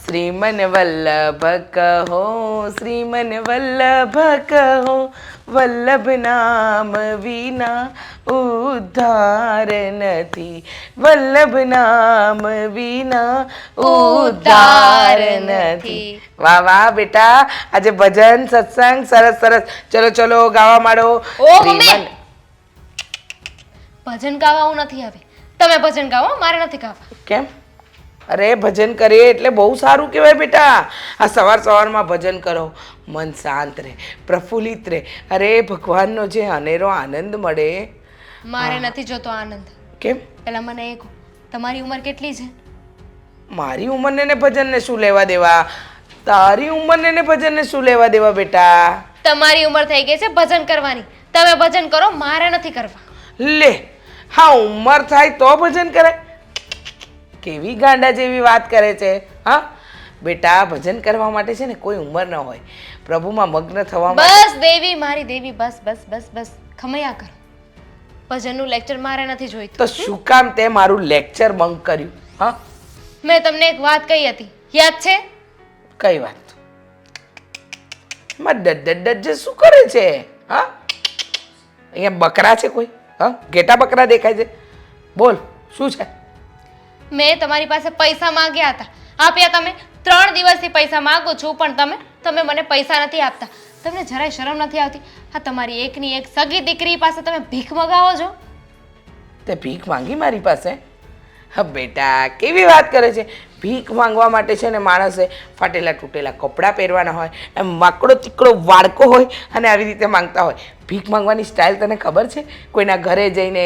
શ્રીમન વલ્લભ કહો, શ્રીમન વલ્લભ કહો, વલ્લભ નામ વિના ઉદ્ધાર નથી, વલ્લભ નામ વિના ઉદ્ધાર નથી. વાહ વાહ બેટા, આજે ભજન સત્સંગ સરસ સરસ. ચલો ચલો ગાવા માંડો. ઓ મમ્મી, ભજન ગાવા હું નથી આવી. તમે ભજન ગાવો, મારે નથી ગાવા. કેમ? અરે ભજન કરીએ એટલે બહુ સારું કહેવાય બેટા. આ સવાર સવારમાં ભજન કરો, મન શાંત રહે, પ્રફુલ્લિત રહે. અરે ભગવાનનો જે અનેરો આનંદ મળે. મારે નથી જોતો આનંદ. કેમ? પેલા મને એ કહો, તમારી ઉંમર કેટલી છે? મારી ઉંમરને ને ભજનને શું લેવા દેવા? તારી ઉંમરને ને ભજનને શું લેવા દેવા બેટા? તમારી ઉંમર થઈ ગઈ છે ભજન કરવાની. તમે ભજન કરો, મારે નથી કરવા. લે, હા ઉંમર થાય તો ભજન કરાય? કેવી ગાંડા જેવી વાત કરે છે. હા બેટા, ભજન કરવા માટે છે ને કોઈ ઉંમર ન હોય. પ્રભુમાં મગ્ન થવા માટે. બસ દેવી, મારી દેવી, બસ બસ બસ બસ, ખમૈયા કરો. ભજનનું લેક્ચર મારે નથી જોઈતું. તો શું કામ તે મારું લેક્ચર બંક કર્યું? હા, મેં તમને એક વાત કહી હતી, યાદ છે? કઈ વાત? એમાં ડડ શું કરે છે? હા, અહીંયા બકરા છે કોઈ? હા, ઘેટા બકરા દેખાય છે. બોલ શું છે? મેં તમારી પાસે પૈસા માંગ્યા હતા, આપ્યા તમે? 3 દિવસથી પૈસા માંગુ છું, પણ તમે મને પૈસા નથી આપતા. તમને જરાય શરમ નથી આવતી? હા, તમારી એકની એક સગી દીકરી પાસે તમે ભીખ મગાવો છો. તે ભીખ માંગી મારી પાસે? હા બેટા, કેવી વાત કરે છે? ભીખ માંગવા માટે છે ને માણસે ફાટેલા તૂટેલા કપડાં પહેરવાના હોય, એમ માકડો તીકડો વાડકો હોય અને આવી રીતે માંગતા હોય. ભીખ માંગવાની સ્ટાઇલ તને ખબર છે? કોઈના ઘરે જઈને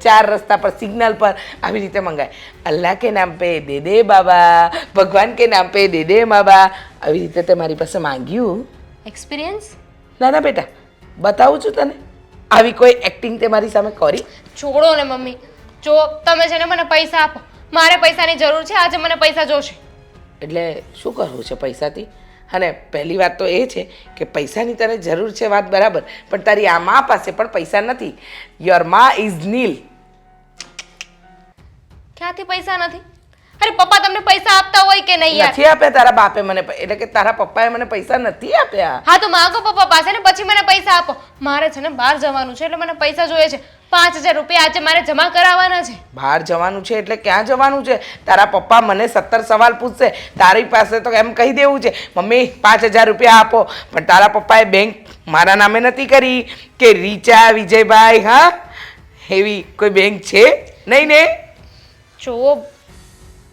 4 રસ્તા પર સિગ્નલ પર આવી રીતે મંગાય. અલ્લાહ કે નામ પે દે દે બાબા, ભગવાન કે નામ પે દે દે બાબા. આવી રીતે તે મારી પાસે માંગ્યું? એક્સપિરિયન્સ? ના ના બેટા, બતાવું છું તને. આવી કોઈ એક્ટિંગ તે મારી સામે કરી? છોડો ને મમ્મી. જો તમે છે ને મને પૈસા આપો, મારે પૈસાની જરૂર છે. આજે મને પૈસા જોશે. એટલે શું કરવું છે પૈસાથી? અને પહેલી વાત તો એ છે કે પૈસાની તને જરૂર છે, વાત બરાબર, પણ તારી આ મા પાસે પણ પૈસા નથી. યોર મા ઇઝ નીલ. ક્યાંથી પૈસા નથી? અરે પપ્પા તમને પૈસા આપતા હોય કે નહીં યાર? નથી આપ્યા તારા બાપે મને, એટલે કે તારા પપ્પાએ મને પૈસા નથી આપ્યા. હા તો માંગો પપ્પા પાસે ને પછી મને પૈસા આપો. મારે છે ને બહાર જવાનું છે એટલે મને પૈસા જોઈએ છે. 5000 રૂપિયા આજે મારે જમા કરાવવાના છે. બહાર જવાનું છે એટલે ક્યાં જવાનું છે? તારા પપ્પા મને 17 સવાલ પૂછશે. તારી પાસે તો એમ કહી દેવું છે, મમ્મી 5000 રૂપિયા આપો. પણ તારા પપ્પાએ બેંક મારા નામે નથી કરી કે રીચા વિજયભાઈ, હા એવી કોઈ બેંક છે નહીં ને? જો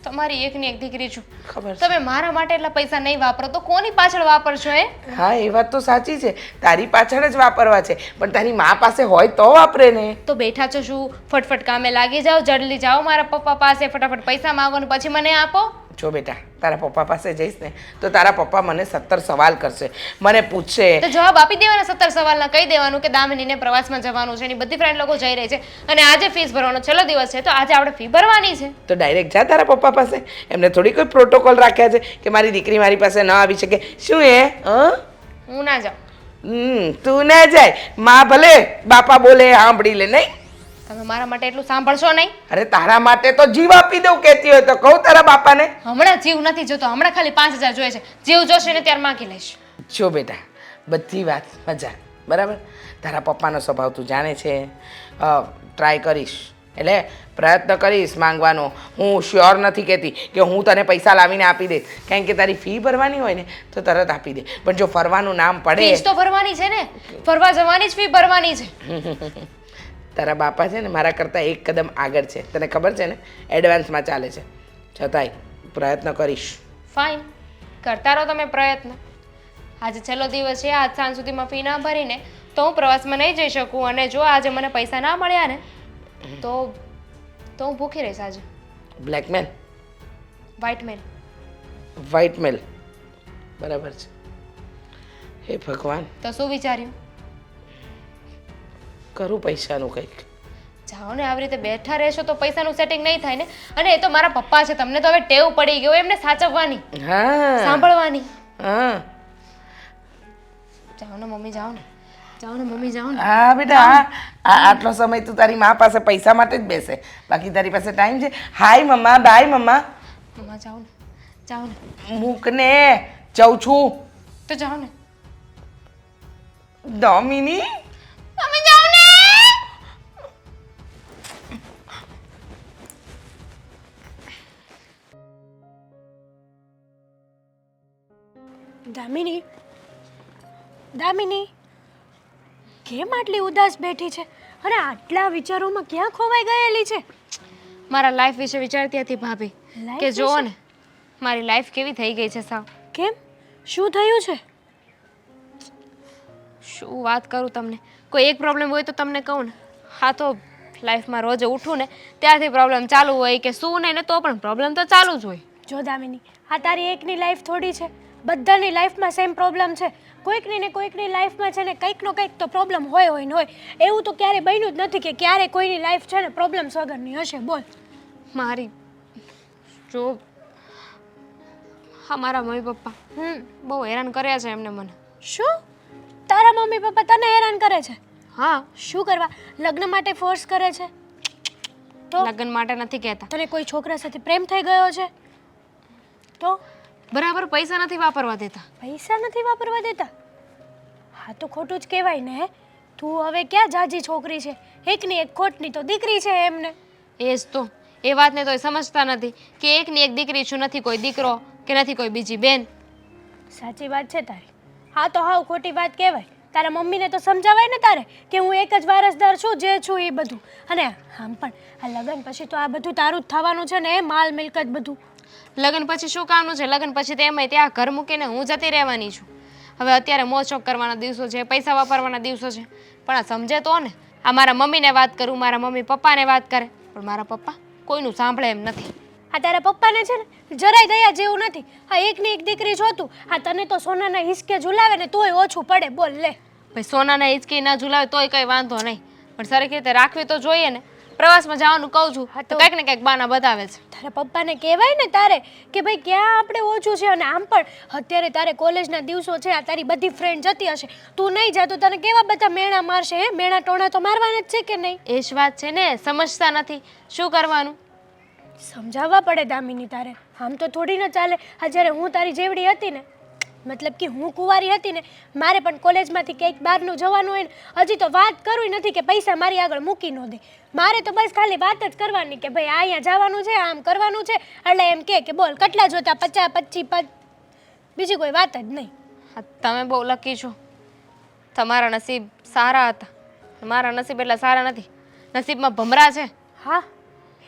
તમારી એકની એક દીકરી છું, ખબર છે. તમે મારા માટે એટલા પૈસા નહીં વાપરો તો કોની પાછળ વાપરશો? હા એ વાત તો સાચી છે, તારી પાછળ જ વાપરવા છે, પણ તારી મા પાસે હોય તો વાપરે ને. તો બેઠા છો શું? ફટફટ કામે લાગી જાઓ, જલ્દી જાઓ મારા પપ્પા પાસે, ફટાફટ પૈસા માંગો ને પછી મને આપો. જો બેટા, તારા પપ્પા પાસે જઈશ ને તો તારા પપ્પા મને 17 સવાલ કરશે, મને પૂછશે. તો જવાબ આપી દેવાના 17 સવાલના. કહી દેવાનું કે દામિનીને પ્રવાસમાં જવાનું છે, એની બધી ફ્રેન્ડ લોકો જઈ રહી છે અને આજે ફીસ ભરવાનો છેલ્લો દિવસ છે, તો આજે આપણે ફી ભરવાની છે. તો ડાયરેક્ટ જા તારા પપ્પા પાસે. એમને થોડી કોઈ પ્રોટોકોલ રાખ્યા છે કે મારી દીકરી મારી પાસે ન આવી શકે? શું એ? હું ના જાઉં. તું ના જાય, માં ભલે બાપા બોલે સાંભળી લે. નહીં, તમે મારા માટે એટલું સાંભળશો નહીં. અરે તારા માટે તો જીવ આપી દઉં કહેતી હોય તો કહું તારા બાપાને. હમણાં જીવ નથી જોતો, હમણાં ખાલી 5000 જોઈએ છે. જીવ જોશે ને ત્યારે માંગી લઈશ. જો બેટા, બધી વાત મજા બરાબર. તારા પપ્પાનો સ્વભાવ તું જાણે છે. ટ્રાય કરીશ એટલે પ્રયત્ન કરીશ માંગવાનો. હું શ્યોર નથી કહેતી કે હું તને પૈસા લાવીને આપી દઈશ, કારણ કે તારી ફી ભરવાની હોય ને તો તરત આપી દે, પણ જો ફરવાનું નામ પડે. ફીસ તો ભરવાની છે ને, ફરવા જવાની જ ફી ભરવાની છે. તારા બાપા છે ને મારા કરતાં એક કદમ આગળ છે, તને ખબર છે ને, એડવાન્સમાં ચાલે છે. છતાંય પ્રયત્ન કરીશ. ફાઇન, કરતા રહો તમે પ્રયત્ન. આજે છેલ્લો દિવસ છે, આજ સાંજ સુધીમાં ફી ના ભરીને તો હું પ્રવાસમાં નહીં જઈ શકું, અને જો આજે મને પૈસા ના મળ્યા ને તો હું ભૂખી રહીશ આજે. બ્લેકમેલ? વ્હાઇટમેલ. વ્હાઇટમેલ, બરાબર છે. હે ભગવાન, તો શું વિચાર્યું? કરું પૈસાનું કંઈક. જાઓ ને, આવી રીતે બેઠા રહેશો તો પૈસાનું સેટિંગ નહીં થાય ને. અને એ તો મારા પપ્પા છે, તમને તો હવે ટેવ પડી ગયો એમને સાચવવાની, સાંભળવાની. હા, જાઓ ને મમ્મી, જાઓ ને, જાઓ ને મમ્મી, જાઓ ને. હા બેટા, આટલો સમય તું તારી મા પાસે પૈસા માટે જ બેસે, બાકી તારી પાસે ટાઈમ છે? હાય મમ્મા, બાય મમ્મા. મમ્મા જાઓ ને, જાઓ ને. મૂકને, જાઉં છું. તો જાઓ ને. દામિની, મમ્મી જાઓ ને. દામિની, દામિની, કેમ આટલી ઉદાસ બેઠી છે અને આટલા વિચારોમાં ક્યાં ખોવાઈ ગયેલી છે? મારા લાઈફ વિશે વિચારતી હતી ભાભી Life કે જુઓ વિશે? ને મારી લાઈફ કેવી થઈ ગઈ છે સાવ. કેમ? શું થયું છે? શું વાત કરું તમને. કોઈ એક પ્રોબ્લેમ હોય તો તમને કહું ને. હા તો લાઈફમાં રોજ ઉઠું ને ત્યારથી પ્રોબ્લેમ ચાલુ હોય કે શું નહીં ને તો પણ પ્રોબ્લેમ તો ચાલુ જ હોય. જો દામિની, આ તારી એકની લાઈફ થોડી છે, બધાની લાઈફમાં સેમ પ્રોબ્લેમ છે. કોઈકની ને કોઈકની લાઈફમાં છે ને કંઈકનો કંઈક તો પ્રોબ્લેમ હોય ને હોય. એવું તો ક્યારે બન્યું જ નથી કે ક્યારે કોઈની લાઈફ છે ને પ્રોબ્લેમ્સ વગરની હશે. બોલ. મારી જો હા મારા મમ્મી પપ્પા બહુ હેરાન કર્યા છે એમને મને. શું? તારા મમ્મી પપ્પા તને હેરાન કરે છે? હા, શું કરવા? લગ્ન માટે ફોર્સ કરે છે? તો લગ્ન માટે નથી કહેતા. તને કોઈ છોકરા સાથે પ્રેમ થઈ ગયો છે તો બરાબર પૈસા નથી વાપરવા દેતા. પૈસા નથી વાપરવા દેતા? હા તો ખોટું જ કહેવાય ને. તું હવે ક્યાં જાજી છોકરી છે, એકની એક ખોટની તો દીકરી છે એમને. એ જ તો એ વાતને તો એ સમજતા નથી કે એકની એક દીકરી છું, નથી કોઈ દીકરો કે નથી કોઈ બીજી બેન. સાચી વાત છે તારી. હા તો હાવ ખોટી વાત કહેવાય. તારા મમ્મીને તો સમજાવાય ને તારે કે હું એક જ વારસદાર છું, જે છું એ બધું. અને આમ પણ આ લગ્ન પછી તો આ બધું તારું જ થવાનું છે ને, માલ મિલકત બધું. લગ્ન પછી શું કામનું છે? લગ્ન પછી તો એમાંય ત્યાં ઘર મૂકીને હું જતી રહેવાની છું. હવે અત્યારે મોજ શોખ કરવાના દિવસો છે, પૈસા વાપરવાના દિવસો છે, પણ આ સમજે તો ને. આ મારા મમ્મીને વાત કરું, મારા મમ્મી પપ્પાને વાત કરે, પણ મારા પપ્પા કોઈનું સાંભળે એમ નથી. આ તારા પપ્પાને છે ને જરાય દયા જેવું નથી. આ એકની એક દીકરી જોતું, આ તને તો સોનાના હિસકે ઝુલાવે ને તોય ઓછું પડે. બોલ લે. ભાઈ સોનાના હિંચકી ના ઝુલાવે તોય કંઈ વાંધો નહીં, પણ સરખી રીતે રાખવી તો જોઈએ ને. પ્રવાસમાં જવાનું કહું છું હા તો તો- કંઈક ને કંઈક બાના બતાવે છે. તારા પપ્પાને કહેવાય ને તારે કે ભાઈ ક્યાં આપણે ઓછું છે. અને આમ પણ અત્યારે તારે કોલેજના દિવસો છે, આ તારી બધી ફ્રેન્ડ જતી હશે, તું નહીં જા તો તને કેવા બધા મેણા મારશે? હે, મેણા ટોણા તો મારવાના જ છે કે નહીં? એ જ વાત છે ને, સમજતા નથી. શું કરવાનું? સમજાવવા પડે દામિની તારે. આમ તો થોડી ન ચાલે. આ જ્યારે હું તારી જેવડી હતી ને, મતલબ કે હું કુંવારી હતી ને, મારે પણ કોલેજમાંથી કંઈક બહારનું જવાનું હોય ને, હજી તો વાત કરવી નથી કે પૈસા મારી આગળ મૂકી ન દે. મારે તો બસ ખાલી વાત જ કરવાની કે ભાઈ આ અહીંયા જવાનું છે, આમ કરવાનું છે, એટલે એમ કે બોલ કેટલા જોતા? 50, 25, બીજી કોઈ વાત જ નહીં. હા, તમે બહુ લકી છો. તમારા નસીબ સારા હતા, મારા નસીબ એટલા સારા નથી. નસીબમાં ભમરા છે. હા,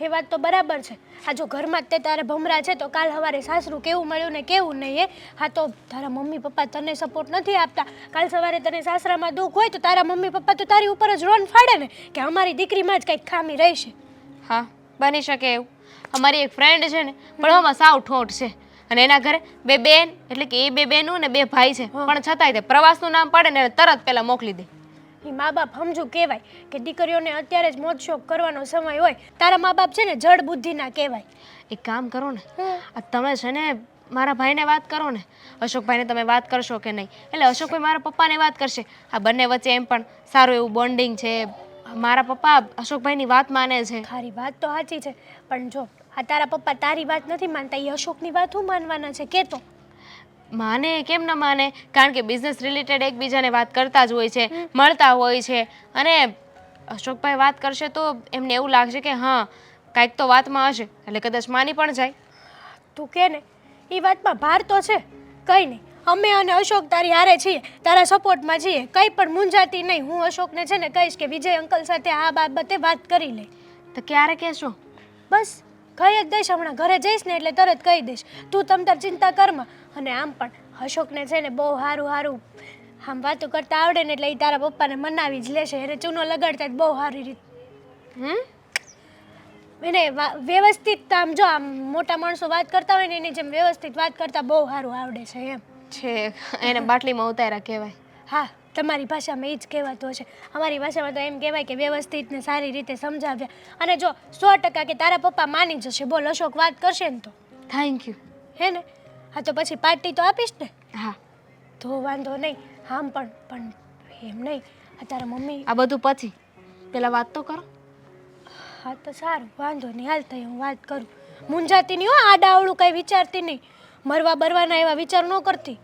એ વાત તો બરાબર છે. આ જો ઘરમાં જ તે તારે ભમરા છે તો કાલ સવારે સાસરું કેવું મળ્યું ને કેવું નહીં. હા તો તારા મમ્મી પપ્પા તને સપોર્ટ નથી આપતા, કાલ સવારે તને સાસરામાં દુઃખ હોય તો તારા મમ્મી પપ્પા તો તારી ઉપર જ રોન ફાડે ને કે અમારી દીકરીમાં જ કંઈક ખામી રહેશે. હા, બની શકે એવું. અમારી એક ફ્રેન્ડ છે ને, ભણવામાં સાવ ઠોઠ છે, અને એના ઘરે બે બેન, એટલે કે એ બે બહેનો ને બે ભાઈ છે, પણ છતાંય તે પ્રવાસનું નામ પડે ને તરત પહેલા મોકલી દે. એ મા બાપ સમજુ કહેવાય કે દીકરીઓને અત્યારે જ મોજ શોખ કરવાનો સમય હોય. તારા મા બાપ છે ને જડ બુદ્ધિના કહેવાય. એક કામ કરો ને, આ તમે છે ને મારા ભાઈને વાત કરો ને, અશોકભાઈને તમે વાત કરશો કે નહીં? એટલે અશોકભાઈ મારા પપ્પાને વાત કરશે. આ બંને વચ્ચે એમ પણ સારું એવું બોન્ડિંગ છે. મારા પપ્પા અશોકભાઈની વાત માને છે. તારી વાત તો સાચી છે, પણ જો આ તારા પપ્પા તારી વાત નથી માનતા, એ અશોકની વાત હું માનવાના છે કે? તો માને કેમ ન માને? કારણ કે બિઝનેસ રિલેટેડ એકબીજાને વાત કરતા જ હોય છે, મળતા હોય છે, અને અશોકભાઈ વાત કરશે તો એમને એવું લાગશે કે હા કાંઈક તો વાતમાં હશે, એટલે કદાચ માની પણ જાય. તું કે ને એ વાતમાં ભાર તો છે. કંઈ નહીં, અમે અને અશોક તારી હારે છીએ, તારા સપોર્ટમાં છીએ, કંઈ પણ મૂંઝાતી નહીં. હું અશોકને છે ને કહીશ કે વિજય અંકલ સાથે આ બાબતે વાત કરી લે. તો ક્યારે કહેશો? બસ કહી જ દઈશ. હમણાં ઘરે જઈશ ને એટલે તરત કહી દઈશ. તું તમ તાર ચિંતા કરમાં. અને આમ પણ અશોકને છે ને બહુ સારું આમ વાતો કરતા આવડે ને, એટલે એ તારા પપ્પાને મનાવી જ લેશે. એને ચૂનો લગાડતા જ બહુ સારી રીતે. એને વ્યવસ્થિત આમ જો આમ મોટા માણસો વાત કરતા હોય ને એની જેમ વ્યવસ્થિત વાત કરતા બહુ સારું આવડે છે એમ. છે એને બાટલીમાં ઉતાર્યા કહેવાય. હા, તમારી ભાષામાં એ જ કહેવાતું હશે. અમારી ભાષામાં તો એમ કહેવાય કે વ્યવસ્થિત ને સારી રીતે સમજાવ્યા. અને જો 100% કે તારા પપ્પા માની જશે. બોલ, અશોક વાત કરશે ને તો. Thank you. હે ને? હા તો પછી પાર્ટી તો આપીશ ને? હા, તો વાંધો નહીં. આમ પણ એમ નહીં, આ તારા મમ્મી. આ બધું પછી, પેલા વાત તો કરો. હા તો સારું, વાંધો નહીં. હાલ થઈ હું વાત કરું. મૂંઝાતી નહીં હો, આડાવડું કંઈ વિચારતી નહીં. મરવા બરવાના એવા વિચાર ન કરતી.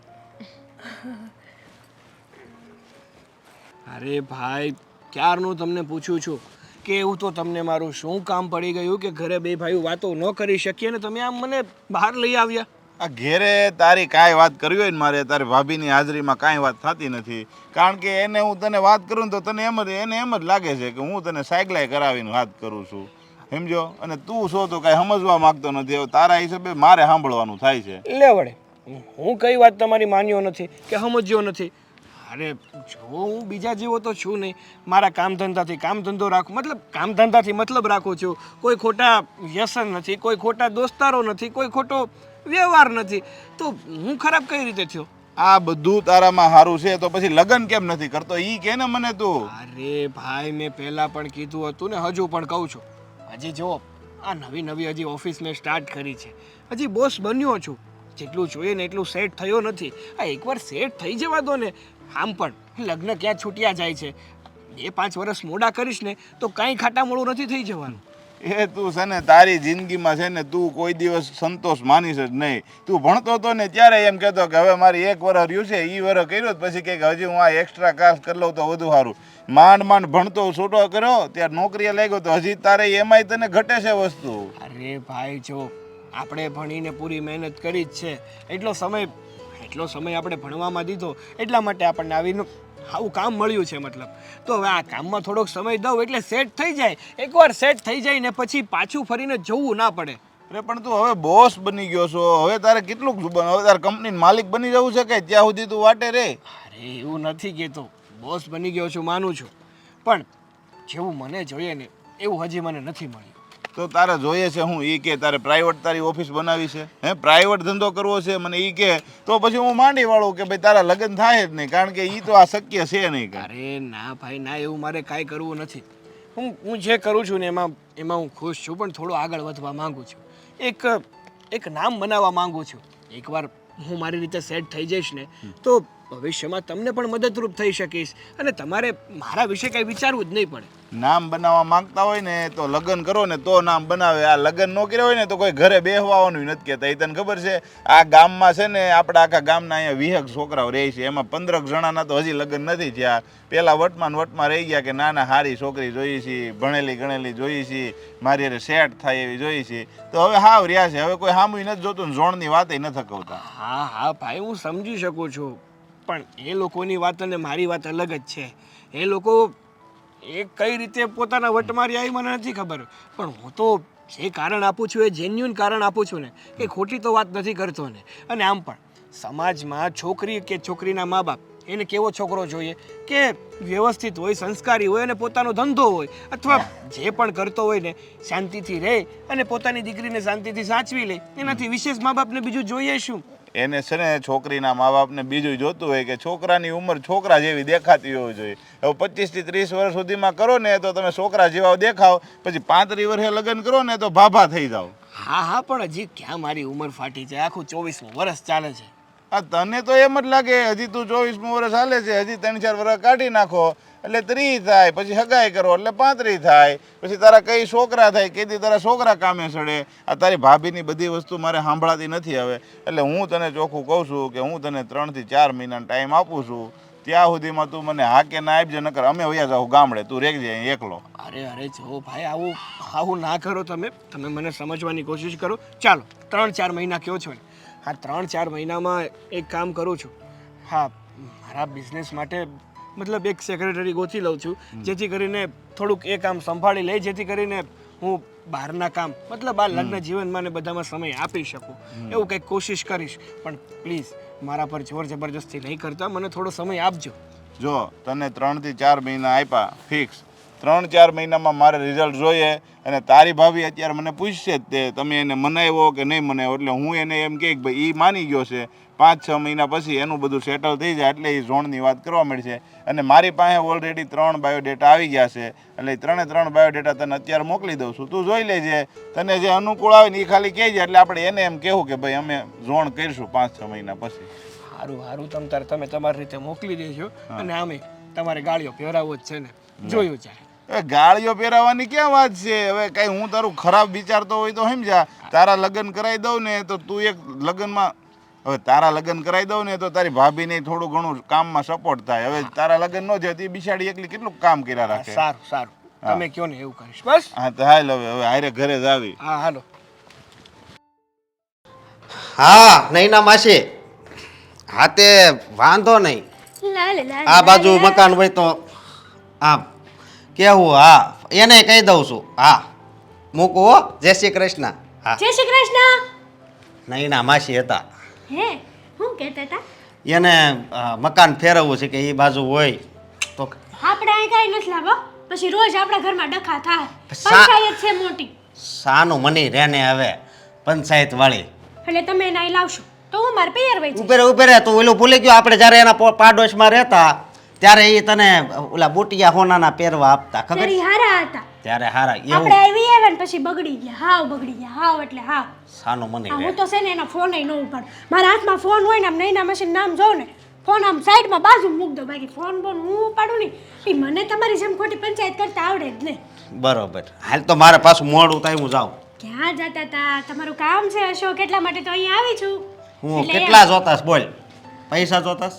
અરે ભાઈ ક્યારનું તમને પૂછું છું કે એવું તો તમને મારું શું કામ પડી ગયું કે ઘરે બે ભાઈઓ વાતો ન કરી શકીએ ને તમે આમ મને બહાર લઈ આવ્યા. આ ઘેરે તારી કાંઈ વાત કરવી હોય ને મારે તારી ભાભીની હાજરીમાં કાંઈ વાત થતી નથી. કારણ કે એને હું તને વાત કરું ને તો તને એને એમ જ લાગે છે કે હું તને સાયકલાઈ કરાવીને વાત કરું છું, સમજો. અને તું છો તો કાંઈ સમજવા માંગતો નથી. હવે તારા હિસાબે મારે સાંભળવાનું થાય છે. લે વડે હું કઈ વાત તમારી માન્યો નથી કે સમજ્યો નથી. અરે જો હું બીજા જેવો તો છું નહીં. મારા કામ ધંધો રાખું, મતલબ કામ ધંધાથી મતલબ રાખું છું. કોઈ ખોટા વ્યસન નથી, કોઈ ખોટા દોસ્તારો નથી, કોઈ ખોટો વ્યવહાર નથી. તો હું ખરાબ કઈ રીતે થયો? આ બધું તારામાં સારું છે તો પછી લગ્ન કેમ નથી કરતો ઈ કે ને મને તું. અરે ભાઈ મેં પહેલાં પણ કીધું હતું ને, હજુ પણ કહું છું. હજી જો આ નવી હજી ઓફિસ મેં સ્ટાર્ટ કરી છે, હજી બોસ બન્યો છું. જેટલું જોઈએ ને એટલું સેટ થયો નથી. આ એકવાર સેટ થઈ જવા દો ને. આમ પણ લગ્ન ક્યાં છૂટ્યા જાય છે. 2-5 વર્ષ મોડા કરીશ ને તો કાંઈ ખાટા મોડું નથી થઈ જવાનું. એ તું છે ને તારી જિંદગીમાં છે ને તું કોઈ દિવસ સંતોષ માનીશ જ નહીં. તું ભણતો હતો ને ત્યારે એમ કહેતો કે હવે મારી 1 વર્ષ રહ્યું છે, એ વર્ષ કર્યો પછી કે હજી હું આ એક્સ્ટ્રા ક્લાસ કરી લઉં તો વધુ સારું. માંડ ભણતો છૂટો કર્યો ત્યારે નોકરીએ લાગ્યો તો હજી તારે એમાંય તને ઘટે છે વસ્તુ. અરે ભાઈ જો આપણે ભણીને પૂરી મહેનત કરી જ છે. એટલો સમય આપણે ભણવામાં દીધો એટલા માટે આપણને આવું કામ મળ્યું છે. મતલબ તો હવે આ કામમાં થોડોક સમય દઉં એટલે સેટ થઈ જાય. એકવાર સેટ થઈ જાય ને પછી પાછું ફરીને જવું ના પડે. અરે પણ તું હવે બોસ બની ગયો છો, હવે તારે કેટલુંક હવે તારે કંપનીનો માલિક બની જવું છે કે ત્યાં સુધી તું વાટે રે? અરે એવું નથી કહેતો, બોસ બની ગયો છું માનું છું, પણ જેવું મને જોઈએ ને એવું હજી મને નથી મળ્યું. તો તારે જોઈએ છે હું ઈ કે તારે પ્રાઇવેટ તારી ઓફિસ બનાવી છે, હે પ્રાઇવેટ ધંધો કરવો છે મને ઈ કે તો પછી હું માંડી વાળું કે ભાઈ તારા લગ્ન થાય જ નહીં. કારણ કે ઈ તો આ શક્ય છે નહીં. અરે ના ભાઈ ના, એવું મારે કાંઈ કરવું નથી. હું જે કરું છું ને એમાં હું ખુશ છું, પણ થોડું આગળ વધવા માંગુ છું. એક નામ બનાવવા માંગુ છું. એકવાર હું મારી રીતે સેટ થઈ જઈશ ને તો ભવિષ્યમાં તમને પણ મદદરૂપ થઈ શકીશ અને તમારે મારા વિશે કંઈ વિચારવું જ નહીં પડે. નામ બનાવવા માંગતા હોય ને તો લગ્ન કરો ને તો નામ બનાવે. આ લગ્ન ન કર્યા હોય ને તો કોઈ ઘરે બેહવાનું નથી કહેતા. એ તને ખબર છે આ ગામમાં છે ને આપણા આખા ગામના અહીંયા 20 છોકરાઓ રહે છે, એમાં 15 જણાના તો હજી લગ્ન નથી થયા. પેલા વટમાં રહી ગયા કે ના હારી છોકરી જોઈએ છીએ, ભણેલી ગણેલી જોઈએ છીએ, મારી હારે સેટ થાય એવી જોઈએ છીએ. તો હવે હાવ રહ્યા છે, હવે કોઈ સામું નથી જોતું, ઝોણની વાત નથી થકવતા. હા ભાઈ હું સમજી શકું છું, પણ એ લોકોની વાત અને મારી વાત અલગ જ છે. એ લોકો એ કઈ રીતે પોતાના વટમાં રહ્યા એ મને નથી ખબર, પણ હું તો જે કારણ આપું છું એ જેન્યુઅન કારણ આપું છું ને, કે ખોટી તો વાત નથી કરતો ને. અને આમ પણ સમાજમાં છોકરી કે છોકરીના મા બાપ એને કેવો છોકરો જોઈએ કે વ્યવસ્થિત હોય, સંસ્કારી હોય અને પોતાનો ધંધો હોય, અથવા જે પણ કરતો હોય ને શાંતિથી રહે અને પોતાની દીકરીને શાંતિથી સાચવી લે. એનાથી વિશેષ મા બાપને બીજું જોઈએ શું? એને છે ને છોકરીના મા બાપને બીજું જોતું હોય કે છોકરાની ઉંમર છોકરા જેવી દેખાતી હોવી જોઈએ. હવે 25 થી 30 વર્ષ સુધીમાં કરો ને તો તમે છોકરા જેવા દેખાવ, પછી 35 વર્ષે લગ્ન કરો ને તો ભાભા થઈ જાવ. હા પણ હજી ક્યાં મારી ઉંમર ફાટી છે, આખું 24મું વર્ષ ચાલે છે. આ તને તો એમ જ લાગે હજી તું 24મું વર્ષ હાલે છે, હજી 3-4 વર્ષ કાઢી નાખો એટલે 30 થાય, પછી હગાઈ કરો એટલે 35 થાય, પછી તારા કઈ છોકરા થાય, કેદી તારા છોકરા કામે ચડે. આ તારી ભાભીની બધી વસ્તુ મારે સાંભળાતી નથી હવે. એટલે હું તને ચોખ્ખું કહું છું કે હું તને 3 થી 4 મહિનાનો ટાઈમ આપું છું. ત્યાં સુધીમાં તું મને હા કે ના આપજે, નકર અમે વયા જાવ ગામડે, તું રેગજે અહીં એકલો. અરે જો ભાઈ આવું ના કરો. તમે મને સમજવાની કોશિશ કરો. ચાલો 3-4 મહિના કહો છો ને, હા 3-4 મહિનામાં એક કામ કરું છું. હા મારા બિઝનેસ માટે મતલબ એક સેક્રેટરી ગોતી લઉં છું, જેથી કરીને થોડુંક એ કામ સંભાળી લે, જેથી કરીને હું બહારના કામ મતલબ આ લગ્ન જીવનમાં ને બધામાં સમય આપી શકું. એવું કંઈક કોશિશ કરીશ, પણ પ્લીઝ મારા પર જોર જબરજસ્તી નહીં કરતા, મને થોડો સમય આપજો. જો તને 3 થી 4 મહિના આપ્યા ફિક્સ. 3-4 મહિનામાં મારે રિઝલ્ટ જોઈએ. અને તારી ભાભી અત્યારે મને પૂછશે જ તે તમે એને મનાવ્યો કે નહીં મનાવ્યો, એટલે હું એને એમ કહે કે ભાઈ એ માની ગયો છે. 5-6 મહિના પછી એનું બધું સેટલ થઈ જાય એટલે એ ઝોણની વાત કરવા મળશે. અને મારી પાસે ઓલરેડી 3 બાયોડેટા આવી ગયા છે, એટલે 3 બાયોડેટા તને અત્યારે મોકલી દઉં છું, તું જોઈ લેજે. તને જે અનુકૂળ આવે ને એ ખાલી કહેજે, એટલે આપણે એને એમ કહેવું કે ભાઈ અમે ઝોણ કરીશું 5-6 મહિના પછી. સારું તમે તમારી રીતે મોકલી દેજો. અને આમે તમારે ગાળીઓ પહેરાવો જ છે ને, જોયું જાય. હવે ગાળીઓ પહેરાવાની ક્યાં વાત છે? હવે કઈ હું તારું ખરાબ વિચારતો હોય તો સમજા તારા લગ્ન કરાવી દઉં ને તો તું એક લગ્નમાં હવે તારા લગ્ન કરાવી દઉં ને તો તારી ભાભીને થોડું ઘણું કામમાં સપોર્ટ થાય. હવે તારા લગ્ન ન થાય તો એ બિચારી એકલી કેટલું કામ કર્યા રાખે. સારું સારું, તમે કયો ને એવું કરીશ. બસ હા તો હાલ હવે હારે ઘરે જ આવી. હા હાલો. હા નૈના માસી, હા તે વાંધો નહીં. લાલે લાલે આ બાજુ મકાન હોય તો આ કેવું, હા એને કહી દઉં છું. હા મૂકું હો. જય શ્રી કૃષ્ણ. હા જય શ્રી કૃષ્ણ. નૈના માસી હતા, હે હું કહેતા હતા એને મકાન ફેરવવું છે કે એ બાજુ હોય તો. આપણે અહીં કાંઈ નથી લાવો, પછી રોજ આપણા ઘરમાં ડખા થાય. સા- પંચાયત છે મોટી, સાનું મની રેને હવે પંચાયત વાળી. એટલે તમે એને અહીં લાવશો તો હું મારે પિયર વહી જઈશ. ઉભે રે ઉભે રે, તું ઓલું ભૂલી ગયો આપણે જ્યારે એના પાડોશમાં રહેતા ત્યારે એ તને ઓલા બુટિયા હોનાના પહેરવા આપતા, ખબર ત્યારે છે? ઈ હારા હતા. ત્યારે હારા આપણે એવું આવી આવ્યા ને પછી બગડી ગયા, હાવ બગડી ગયા, હાવ એટલે હાવ. સાનું મની આ રે. હું તો છે ને એના ફોન ન ઉપાડું. મારા હાથમાં ફોન હોય ને આમ નૈના મશીન નામ જોઉં ને, ફોન આમ સાઈડમાં બાજુ મૂક દો, બાકી ફોન બોન હું ઉપાડું નહીં. એ મને તમારી જેમ ખોટી પંચાયત કરતા આવડે જ નહીં. બરોબર, હાલ તો મારે પાછું મોડું થાય, હું જાઉં. ક્યાં જતા હતા? તમારું કામ છે અશોક, એટલા માટે તો અહીંયા આવી છું. હું એટલે કેટલા જોતાસ બોલ? પૈસા જોતાસ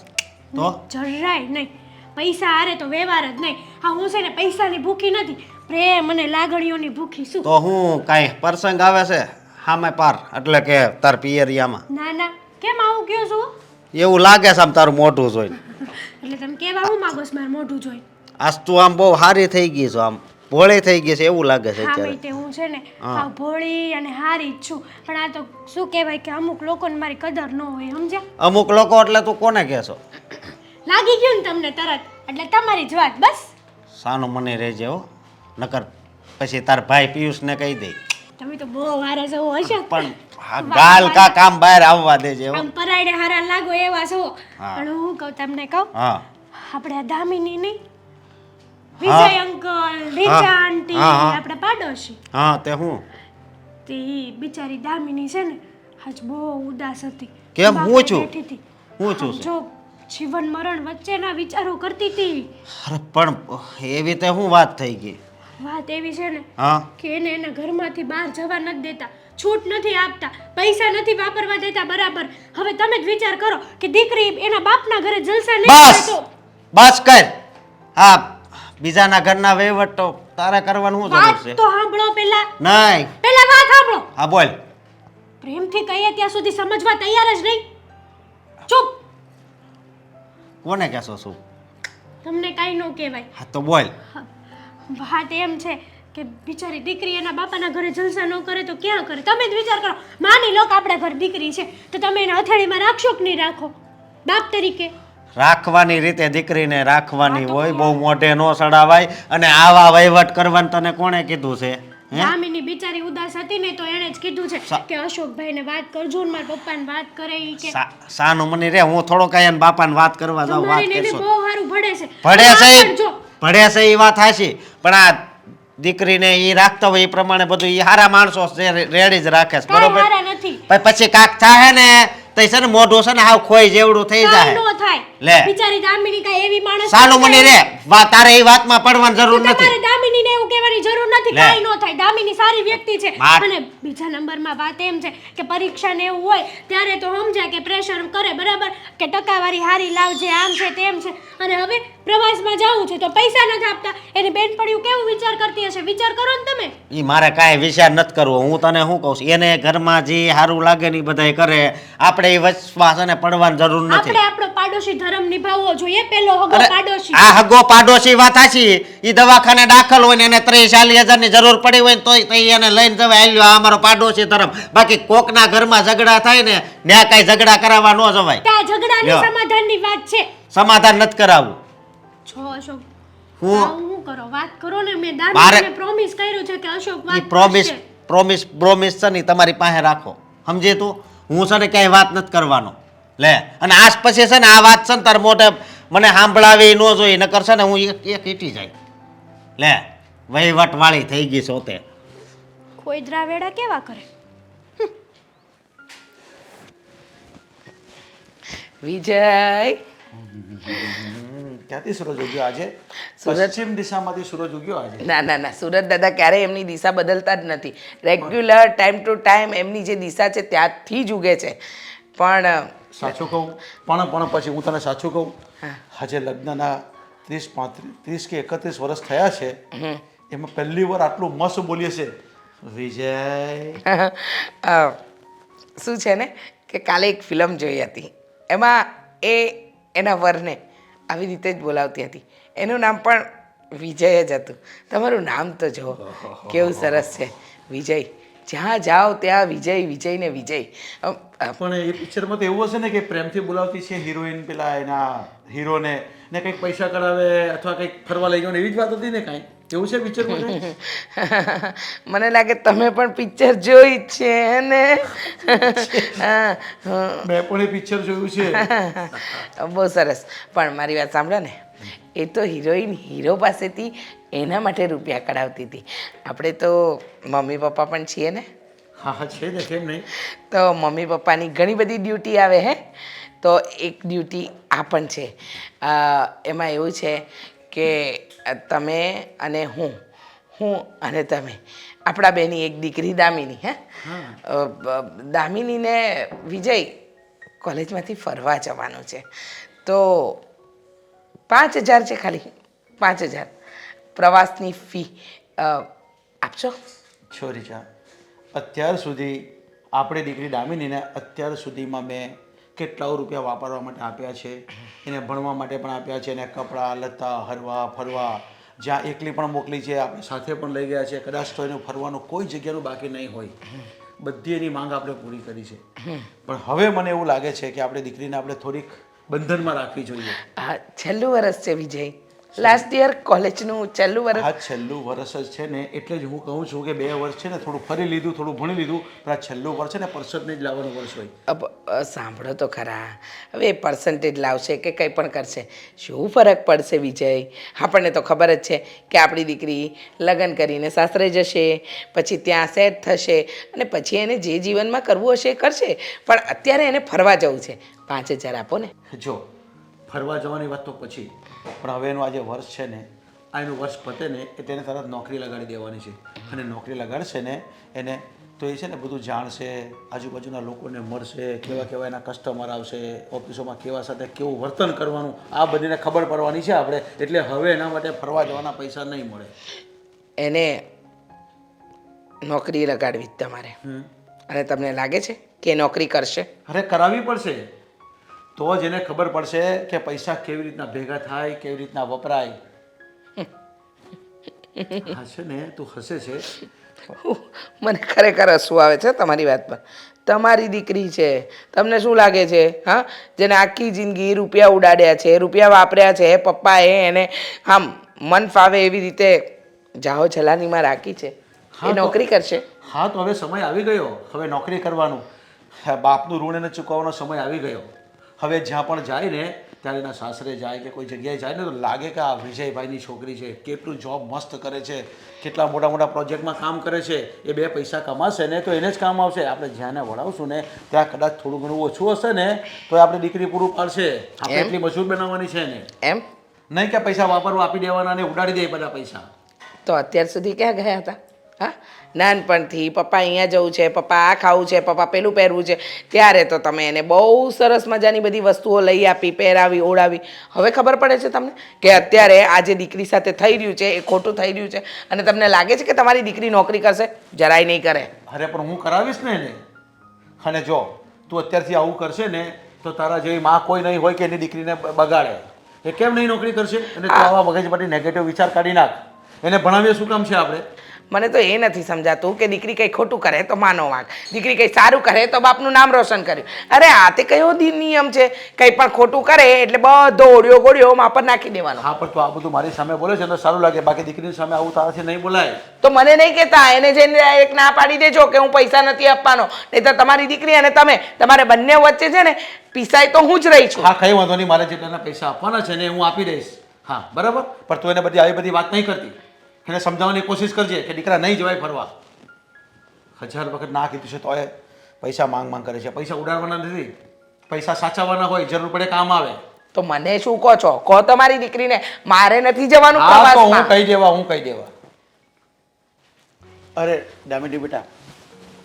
તો? જરાય નહીં. પૈસા હારે તો વ્યવહાર જ નહીં. હા હું છે ને પૈસાની ભૂખી નથી, પ્રેમ અને લાગણીઓની ભૂખી છું. તો હું કાંઈ પ્રસંગ આવે છે સામે પાર, એટલે કે તાર પિયરિયામાં ના ના, કેમ આવું કયો છો? એવું લાગે છે આમ તારું મોઢું જોઈને. એટલે તમે કેવા હું માગો છો મારું મોઢું જોઈ? આજ તું આમ બહુ સારી થઈ ગઈ છો, આમ ભોળી થઈ ગઈ છે એવું લાગે છે હા ભાઈ, અત્યારે. તે હું છે ને હા. હાવ ભોળી અને હારી જ છું, પણ આ તો શું કહેવાય કે અમુક લોકોને મારી કદર ન હોય, સમજ્યા? અમુક લોકો એટલે તું કોને કહેશો? લાગી ગયું ને તમને તરત, એટલે તમારી જ વાત બસ. સાનું મને રહેજે હો, નકર પછી તાર ભાઈ પિયુષને કહી દે. તમે તો બહુ હારા છો હશો, પણ હા, ગાલ કા કામ બહાર આવવા દેજે હો. આમ પરાયડે હારા લાગો એવા છો. હા. પણ હું કહું તમને કહું, હા આપણે આ દામિની નહીં, વિજય અંકલ, રીચા આંટી, હા, હા. આપણે પાડોશી, હા તે હું તે ઈ બિચારી દામિની છે ને આજ બહુ ઉદાસ હતી. કેમ? હું બાપરે છું? બેઠી હતી. હું છું આમ જો જીવન મરણ વચ્ચેના વિચારો કરતી હતી. અરે પણ એવી તે હું વાત થઈ ગઈ? વાત એવી છે ને હા કે એને એના ઘરમાંથી બહાર જવા નથી દેતા, છૂટ નથી આપતા, પૈસા નથી વાપરવા દેતા બરાબર. હવે તમે જ વિચાર કરો કે દીકરી એના બાપના ઘરે જલસા નહીં કરે બસ તો બસ કર. હા બીજાના ઘરના વહીવટ તો તારે કરવાનું શું જરૂર વાત છે? તો સાંભળો પહેલા, નહીં. પહેલા વાત સાંભળો. હા બોલ. પ્રેમથી કહીએ ત્યાં સુધી સમજવા તૈયાર જ નહીં. ચૂપ. કોને કહેશો શું? તમને કાંઈ ન કહેવાય. હા તો બોલ. વાત એમ છે કે બિચારી દીકરી એના બાપાના ઘરે જલસા ન કરે તો ક્યાં કરે? તમે જ વિચાર કરો. માની લો કે આપણા ઘર દીકરી છે તો તમે એને હથેળીમાં રાખશો કે નહીં રાખો બાપ તરીકે? રાખવાની રીતે દીકરીને રાખવાની હા તો હોય, બહુ મોઢે ન સડાવાય. અને આવા વહીવટ કરવાનું તને કોણે કીધું છે? હે? દામિની બિચારી ઉદાસ હતી ને તો એણે જ કીધું છે સા- કે અશોકભાઈને વાત કરજો ને મારા પપ્પાને વાત કરે ઈ કે સાનું મને રે, હું થોડો કાંઈ એને બાપાને વાત કરવા જાઉં, વાત તમારીને બી કરશો. બહુ સારું ભળે છે. ભળે છે પણ ઈ- જો ભળે છે એ વાત હાચી, પણ આ દીકરીને એ રાખતા હોય એ પ્રમાણે બધું એ હારા માણસો છે, રેડી જ રાખે છે, કાંઈ બરોબર? હારા નથી. પછી કાક થાય ને તો છે ને મોઢું છે ને હાવ ખોઈ જેવડું થઈ કાંઈ જાય. નો થાય. લે. બિચારી દામિની કાંઈ એવી માણસ સાનું નથી. મને રે, તારે એ વાતમાં પડવાની તો જરૂર નથી. તમારે દામિનીને એવું કહેવાની જરૂર નથી. લે. કાંઈ નો થાય. દામિની સારી વ્યક્તિ છે. વાત- અને બીજા નંબરમાં વાત એમ છે કે પરીક્ષા ને એવું હોય ત્યારે તો સમજાય કે પ્રેશર કરે બરાબર કે ટકાવારી હારી લાવજે, આમ છે તેમ છે. અને હવે પ્રવાસમાં જવું છે તો પૈસા નથી આપતા. એની બેનપણીઓ કેવું વિચાર કરતી હશે? વિચાર કરો ને તમે. ઈ મારે કાંઈ વિચાર નથી કરવો. હું તને શું કહું છું, એને ઘરમાં જે સારું લાગે ને એ બધાય કરે. આપણે એ વચમાં છે ને પડવાની જરૂર નથી. આપણે આપણો પાડોશી ધર્મ નિભાવવો જોઈએ. પેલો હગો અરે, પાડોશી. આ હગો પાડોશી વાત હાચી. ઈ દવાખાને દાખલ હોય ને એને 30-40 ની જરૂર પડી હોય ને તોય એને લઈને જવાય, હાલ્યો આ અમારો પાડોશી ધર્મ. બાકી કોકના ઘરમાં ઝઘડા થાય ને ત્યાં કાંઈ ઝઘડા કરાવવા ન જવાય. આ ઝઘડાની લ્યો. સમાધાનની વાત છે. સમાધાન નથી કરાવવું. છો અશોક, હું- હું કરો વાત કરો ને. મેં મારે- દામિનીને પ્રોમિસ કર્યું છે કે અશોક ઈ વાત પ્રોમિસ છે ને ઈ તમારી પાસે રાખો, સમજે તું? હું છે ને ક્યાંય વાત નથી કરવાનો. લે, અને આજ પછી છે ને આ વાત છે ને તાર મોઢે મને સાંભળાવી ન જોઈ, નકર છે ને હું એક ઈટી જાય. લે, વહીવટ વાળી થઈ ગઈ છો તે. કોઈ દ્રાવેડા કેવા કરે? વિજય, ક્યાંથી સૂરજ ઉગ્યો આજે? સુરત. પશ્ચિમ દિશામાંથી સૂરજ ઉગ્યો આજે. ના ના ના, સુરત દાદા ક્યારેય એમની દિશા બદલતા જ નથી. રેગ્યુલર ટાઈમ ટુ ટાઈમ એમની જે દિશા છે ત્યાંથી જ ઉગે છે. પણ સાચું કહું પણ પછી હું તને સાચું કહું આજે લગ્નના 30 કે 31 વર્ષ થયા છે એમાં પહેલી વાર આટલું મસ્ત બોલીએ છે વિજય. શું છે ને કે કાલે એક ફિલ્મ જોઈ હતી, એમાં એ એના વરને આવી રીતે જ બોલાવતી હતી. એનું નામ પણ વિજય જ હતું. તમારું નામ તો જુઓ કેવું સરસ છે, વિજય. જ્યાં જાઓ ત્યાં વિજય વિજય ને વિજય. પણ એ પિક્ચરમાં તો એવું હશે ને કે પ્રેમથી બોલાવતી છે હિરોઈન પેલા એના હીરોને ને કંઈક પૈસા કરાવે અથવા કંઈક ફરવા લઈ જવાનું એવી જ વાત હતી ને કાંઈ એવું છે પિક્ચરમાં કંઈ? મને લાગે તમે પણ પિક્ચર જોઈ જ છે ને. મેં પણ એ પિક્ચર જોયું છે. બહુ સરસ. પણ મારી વાત સાંભળો ને, એ તો હિરોઈન હીરો પાસેથી એના માટે રૂપિયા કઢાવતી હતી. આપણે તો મમ્મી પપ્પા પણ છીએ ને, હા હા છે ને, કેમ નહીં. તો મમ્મી પપ્પાની ઘણી બધી ડ્યુટી આવે હે. તો એક ડ્યુટી આ પણ છે. એમાં એવું છે કે તમે અને હું અને તમે, આપણા બેની એક દીકરી દામિની. હે, દામિનીને વિજય કોલેજમાંથી ફરવા જવાનું છે. તો 5,000 છે, ખાલી 5,000 પ્રવાસની ફી આપશો? છોરી જા, અત્યાર સુધી આપણે દીકરી દામિનીને અત્યાર સુધીમાં મેં કેટલાઓ રૂપિયા વાપરવા માટે આપ્યા છે, એને ભણવા માટે પણ આપ્યા છે, એને કપડાં લત્તા હરવા ફરવા જ્યાં એકલી પણ મોકલી છે, આપણે સાથે પણ લઈ ગયા છે. કદાચ તો એનું ફરવાનું કોઈ જગ્યાનું બાકી નહીં હોય. બધી એની માંગ આપણે પૂરી કરી છે. પણ હવે મને એવું લાગે છે કે આપણે દીકરીને આપણે થોડીક બંધનમાં રાખવી જોઈએ. છેલ્લું વર્ષ છે વિજય, લાસ્ટ યર કોલેજનું છેલ્લું વર્ષ. આ છેલ્લું વર્ષ જ છે ને, એટલે જ હું કહું છું કે 2 વર્ષ છે ને થોડું ફરી લીધું, થોડું ભણી લીધું, પણ આ છેલ્લું વર્ષ છે ને પર્સન્ટેજ લાવવાનું વર્ષ હોય. સાંભળો તો ખરા, હવે એ પર્સન્ટેજ લાવશે કે કંઈ પણ કરશે, શું ફરક પડશે વિજય? આપણને તો ખબર જ છે કે આપણી દીકરી લગ્ન કરીને સાસરે જશે, પછી ત્યાં સેટ થશે અને પછી એને જે જીવનમાં કરવું હશે એ કરશે. પણ અત્યારે એને ફરવા જવું છે. 5,000 આપો ને. જો ફરવા જવાની વાત તો પછી, પણ હવે એનું આ જે વર્ષ છે ને, આ એનું વર્ષ પતે ને એટલે એને તરત નોકરી લગાડી દેવાની છે. અને નોકરી લગાડશે ને એને તો એ છે ને બધું જાણશે, આજુબાજુના લોકોને મળશે, કેવા કેવા એના કસ્ટમર આવશે, ઓફિસોમાં કેવા સાથે કેવું વર્તન કરવાનું, આ બધીને ખબર પડવાની છે આપણે. એટલે હવે એના માટે ફરવા જવાના પૈસા નહીં મળે. એને નોકરી લગાડવી જ તમારે. અને તમને લાગે છે કે એ નોકરી કરશે? અરે કરાવવી પડશે, તો જ એને ખબર પડશે કે પૈસા કેવી રીતના ભેગા થાય, કેવી રીતના વપરાય. હા છે ને, તું હસે છે. મને ખરેખર હસવું આવે છે તમારી વાત પર. તમારી દીકરી છે, તમને શું લાગે છે? હા, જેને આખી જિંદગી રૂપિયા ઉડાડ્યા છે, રૂપિયા વાપર્યા છે, પપ્પાએ એને આમ મન ફાવે એવી રીતે જાહો જલાનીમાં રાખી છે, એ નોકરી કરશે? હા, તો હવે સમય આવી ગયો, હવે નોકરી કરવાનું. બાપનું ઋણ એને ચૂકવવાનો સમય આવી ગયો. હવે જ્યાં પણ જાય ને ત્યારે એના સાસરે જાય કે કોઈ જગ્યાએ જાય ને તો લાગે કે આ વિજયભાઈની છોકરી છે, કેટલું જોબ મસ્ત કરે છે, કેટલા મોટા મોટા પ્રોજેક્ટમાં કામ કરે છે. એ 2 પૈસા કમાશે ને તો એને જ કામ આવશે. આપણે જ્યાં વળાવશું ને ત્યાં કદાચ થોડું ઘણું ઓછું હશે ને તો આપણે દીકરી પૂરું પાડશે. આપણે એટલી મજબૂત બનાવવાની છે ને, એમ નહીં કે પૈસા વાપરવા આપી દેવાના ને ઉડાડી દે બધા પૈસા. તો અત્યાર સુધી ક્યાં ગયા હતા? હા, નાનપણથી પપ્પા અહીંયા જવું છે, પપ્પા આ ખાવું છે, પપ્પા પેલું પહેરવું છે, ત્યારે તો તમે એને બહુ સરસ મજાની બધી વસ્તુઓ લઈ આપી, પહેરાવી, ઓળાવી. હવે ખબર પડે છે તમને કે અત્યારે આ જે દીકરી સાથે થઈ રહ્યું છે એ ખોટું થઈ રહ્યું છે? અને તમને લાગે છે કે તમારી દીકરી નોકરી કરશે? જરાય નહીં કરે. અરે પણ હું કરાવીશ ને એને. અને જો તું અત્યારથી આવું કરશે ને તો તારા જેવી માં કોઈ નહીં હોય કે એની દીકરીને બગાડે. એ કેમ નહીં નોકરી કરશે? અને તું આવા મગજમાંથી નેગેટિવ વિચાર કાઢી નાખ. એને ભણાવીએ શું કામ છે આપણે? મને તો એ નથી સમજાતું કે દીકરી કંઈ ખોટું કરે તો માનો વાંક, દીકરી કંઈ સારું કરે તો બાપનું નામ રોશન કર્યું. અરે આ તે કયો નિયમ છે? કંઈ પણ ખોટું કરે એટલે બધો ઓળ્યો ગોળ્યો માપર નાખી દેવાનો. હા, પણ તું આ બધું મારી સામે બોલે છે તો સારું લાગે, બાકી દીકરીની સામે આવું તારાથી નહીં બોલાય. તો મને નહીં કહેતા, એને જઈને એક ના પાડી દેજો કે હું પૈસા નથી આપવાનો, નહીં તો તમારી દીકરી અને તમે તમારે બંને વચ્ચે છે ને પીસાય તો હું જ રહી છું. હા, કઈ વાંધો નહીં, મારે જેટલાના પૈસા આપવાના છે ને હું આપી દઈશ. હા બરાબર, પણ તું એને બધી આવી બધી વાત નહીં કરતી. એને સમજાવવાની કોશિશ કરજે કે દીકરા નહીં જવાય ફરવા. 1000 વખત ના કીધું છે તો એ પૈસા માંગ કરે છે. પૈસા ઉડાડવાના નથી, પૈસા સાચવવાના હોય, જરૂર પડે કામ આવે. તો મને શું કહો છો? કહો તમારી દીકરીને, મારે નથી જવાનું હા, તો હું પ્રવાસમાં. કહી દેવા. અરે દામિની બેટા,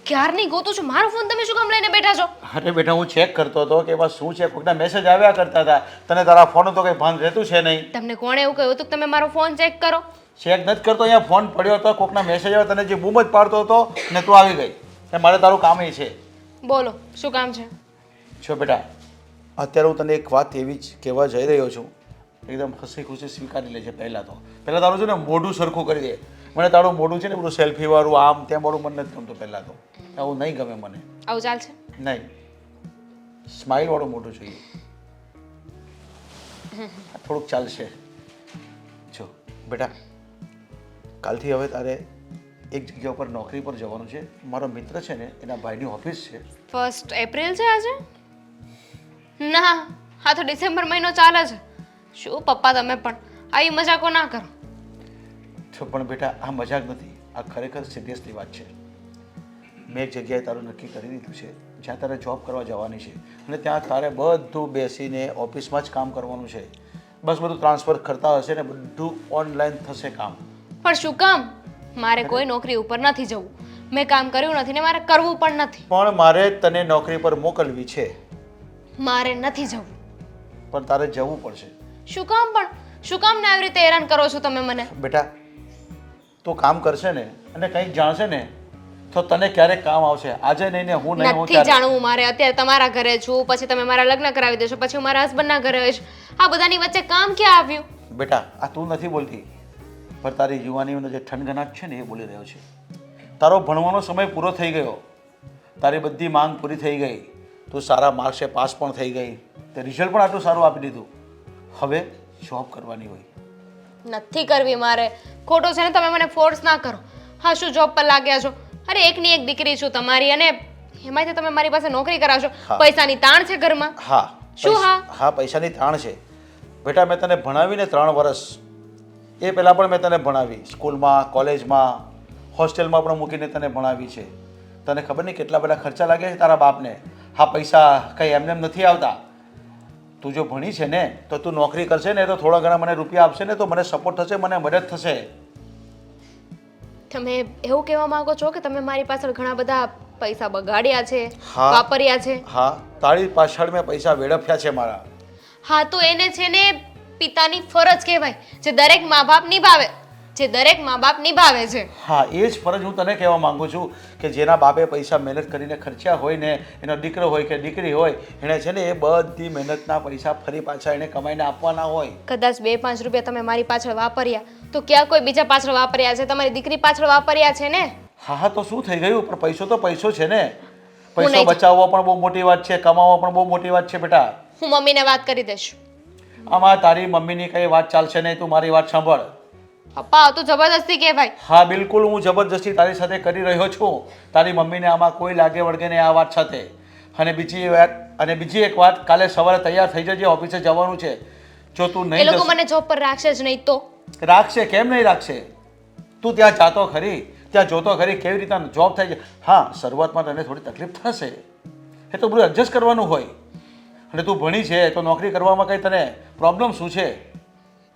ક્યારની ગોતું છું મારો ફોન તમે શું કામ લઈને બેઠા છો? અરે બેટા હું ચેક કરતો હતો કે એમાં શું છે, કોઈકના મેસેજ આવ્યા કરતા હતા. તને તારા ફોનનું તો કંઈ ભાન રહેતું છે નહીં. તમને કોણે એવું કહ્યું હતું કે તમે મારો ફોન ચેક કરો? ચેક નથી કરતો, અહીંયા ફોન પડ્યો હતો, કોઈકના મેસેજ આવ્યા, તને જે બૂમ જ પાડતો હતો ને તું આવી ગઈ. એ મારે તારું કામ એ છે. બોલો શું કામ છે? જો બેટા, અત્યારે હું તને એક વાત એવી જ કહેવા જઈ રહ્યો છું, એકદમ હસી ખુશી સ્વીકારી લેજે. પહેલાં તારું છે ને મોઢું સરખું કરી દે. મને તારું મોઢું છે ને બધું સેલ્ફીવાળું આમ તેમ વાળું મને નથી ગમતું. પહેલાં તો આવું નહીં ગમે મને. આવું ચાલશે? નહીં, સ્માઇલવાળું મોઢું જોઈએ. થોડુંક ચાલશે. જો બેટા, કાલથી હવે તારે એક જગ્યા ઉપર નોકરી પર જવાનું છે. મારો મિત્ર છે ને એના ભાઈની ઓફિસ છે. 1 એપ્રિલ છે આજે? ના, આ તો ડિસેમ્બર મહિનો ચાલે છે. શું પપ્પા તમે પણ આવી મજાકો ના કરો. તો પણ બેટા આ મજાક નથી, આ ખરેખર સિરિયસલી વાત છે. મેં એક જગ્યાએ તારું નક્કી કરી દીધું છે જ્યાં તારે જોબ કરવા જવાની છે અને ત્યાં તારે બધું બેસીને ઓફિસમાં જ કામ કરવાનું છે. બસ બધું ટ્રાન્સફર કરતા હશે ને બધું ઓનલાઈન થશે કામ. પણ શું કામ? મારે કોઈ નોકરી ઉપર નથી જવું. મેં કામ કર્યું નથી ને મારે કરવું પણ નથી. પણ મારે તને નોકરી પર મોકલવી છે. મારે નથી જવું. પણ તારે જવું પડશે. શું કામ પણ? શું કામ ને આવી રીતે હેરાન કરો છો તમે મને? બેટા તું કામ કરશે ને અને કંઈક જાણશે ને તો તને ક્યારેક કામ આવશે. આજે નહીં ને હું નહીં હું નથી જાણવું મારે. અત્યારે તમારા ઘરે છું, પછી તમે મારા લગ્ન કરાવી દેશો, પછી હું મારા હસબન્ડના ઘરે હોઈશ. આ બધાની વચ્ચે કામ ક્યાં આવ્યું? બેટા આ તું નથી બોલતી, પણ તારી યુવાનીઓનો જે ઠનગનાટ છે ને એ બોલી રહ્યો છે. તારો ભણવાનો સમય પૂરો થઈ ગયો, તારી બધી માંગ પૂરી થઈ ગઈ, તું સારા માર્ક્સે પાસ પણ થઈ ગઈ, તે રિઝલ્ટ પણ આટલું સારું આપી દીધું. હવે જોબ કરવાની હોય. નથી કરવી મારે. ખોટો છે ને, તમે મને ફોર્સ ના કરો. હા, શું જોબ પર લાગ્યા છો? અરે એકની એક દીકરી છું તમારી, અને એમાંય તમે મારી પાસે નોકરી કરાવશો. પૈસાની તાણ છે ઘરમાં. હા શું? હા પૈસાની તાણ છે. બેટા મેં તને ભણાવીને 3 વર્ષ, એ પહેલાં પણ મેં તને ભણાવી, સ્કૂલમાં, કોલેજમાં, હોસ્ટેલમાં પણ મૂકીને તને ભણાવી છે. તને ખબર નહીં કેટલા બધા ખર્ચા લાગે છે તારા બાપને. હા પૈસા કંઈ એમને એમ નથી આવતા. તું જો ભણી છે ને તો તું નોકરી કરશે ને તો થોડા ઘણા મને રૂપિયા આપશે ને તો મને સપોર્ટ થશે, મને મદદ થશે. તમે એવું કહેવા માંગો છો કે તમે મારી પાછળ ઘણા બધા પૈસા બગાડ્યા છે, હા. વાપર્યા છે? હા તારી પાછળ મેં પૈસા વેડફ્યા છે મારા. હા, તો એને છે ને પિતાની ફરજ કહેવાય, જે દરેક મા બાપ નિભાવે, જે દરેક મા બાપ નિભાવે છે. હા એ જ ફરજ હું તને કહેવા માંગુ છું કે જેના બાપે પૈસા મહેનત કરીને ખર્ચ્યા હોય ને, એનો દીકરો હોય કે દીકરી હોય, એણે છે ને એ બધી મહેનતના પૈસા ફરી પાછા એને કમાઈને આપવાના હોય. કદાચ 2-5 રૂપિયા તમે મારી પાછળ વાપર્યા તો ક્યાં કોઈ બીજા પાછળ વાપર્યા છે? તમારી દીકરી પાછળ વાપર્યા છે ને? હા હા તો શું થઈ ગયું, પણ પૈસો તો પૈસો છે ને. હું પૈસો નહીં બચાવવો પણ બહુ મોટી વાત છે, કમાવવો પણ બહુ મોટી વાત છે બેટા. હું મમ્મીને વાત કરી દઈશ. આમાં તારી મમ્મીની કઈ વાત ચાલશે નહીં, તું મારી વાત સાંભળ. પપ્પા, આ તો જબરદસ્તી કહેવાય. હા બિલકુલ હું જબરજસ્તી તારી સાથે કરી રહ્યો છું. તારી મમ્મીને આમાં કોઈ લાગે વળગે નહીં આ વાત સાથે. અને બીજી એક વાત, કાલે સવારે તૈયાર થઈ જજે, ઓફિસે જવાનું છે. જો તું એ નહીં લોકો જશે- મને જોબ પર રાખશે જ નહીં તો? રાખશે, કેમ નહીં રાખશે? તું ત્યાં જાતો ખરી, ત્યાં જોતો ખરી કેવી રીતના જોબ થાય છે. હા શરૂઆતમાં તને થોડી તકલીફ થશે, એ તો બધું એડજસ્ટ કરવાનું હોય. અને તું ભણી છે તો નોકરી કરવામાં કંઈ તને પ્રોબ્લેમ શું છે?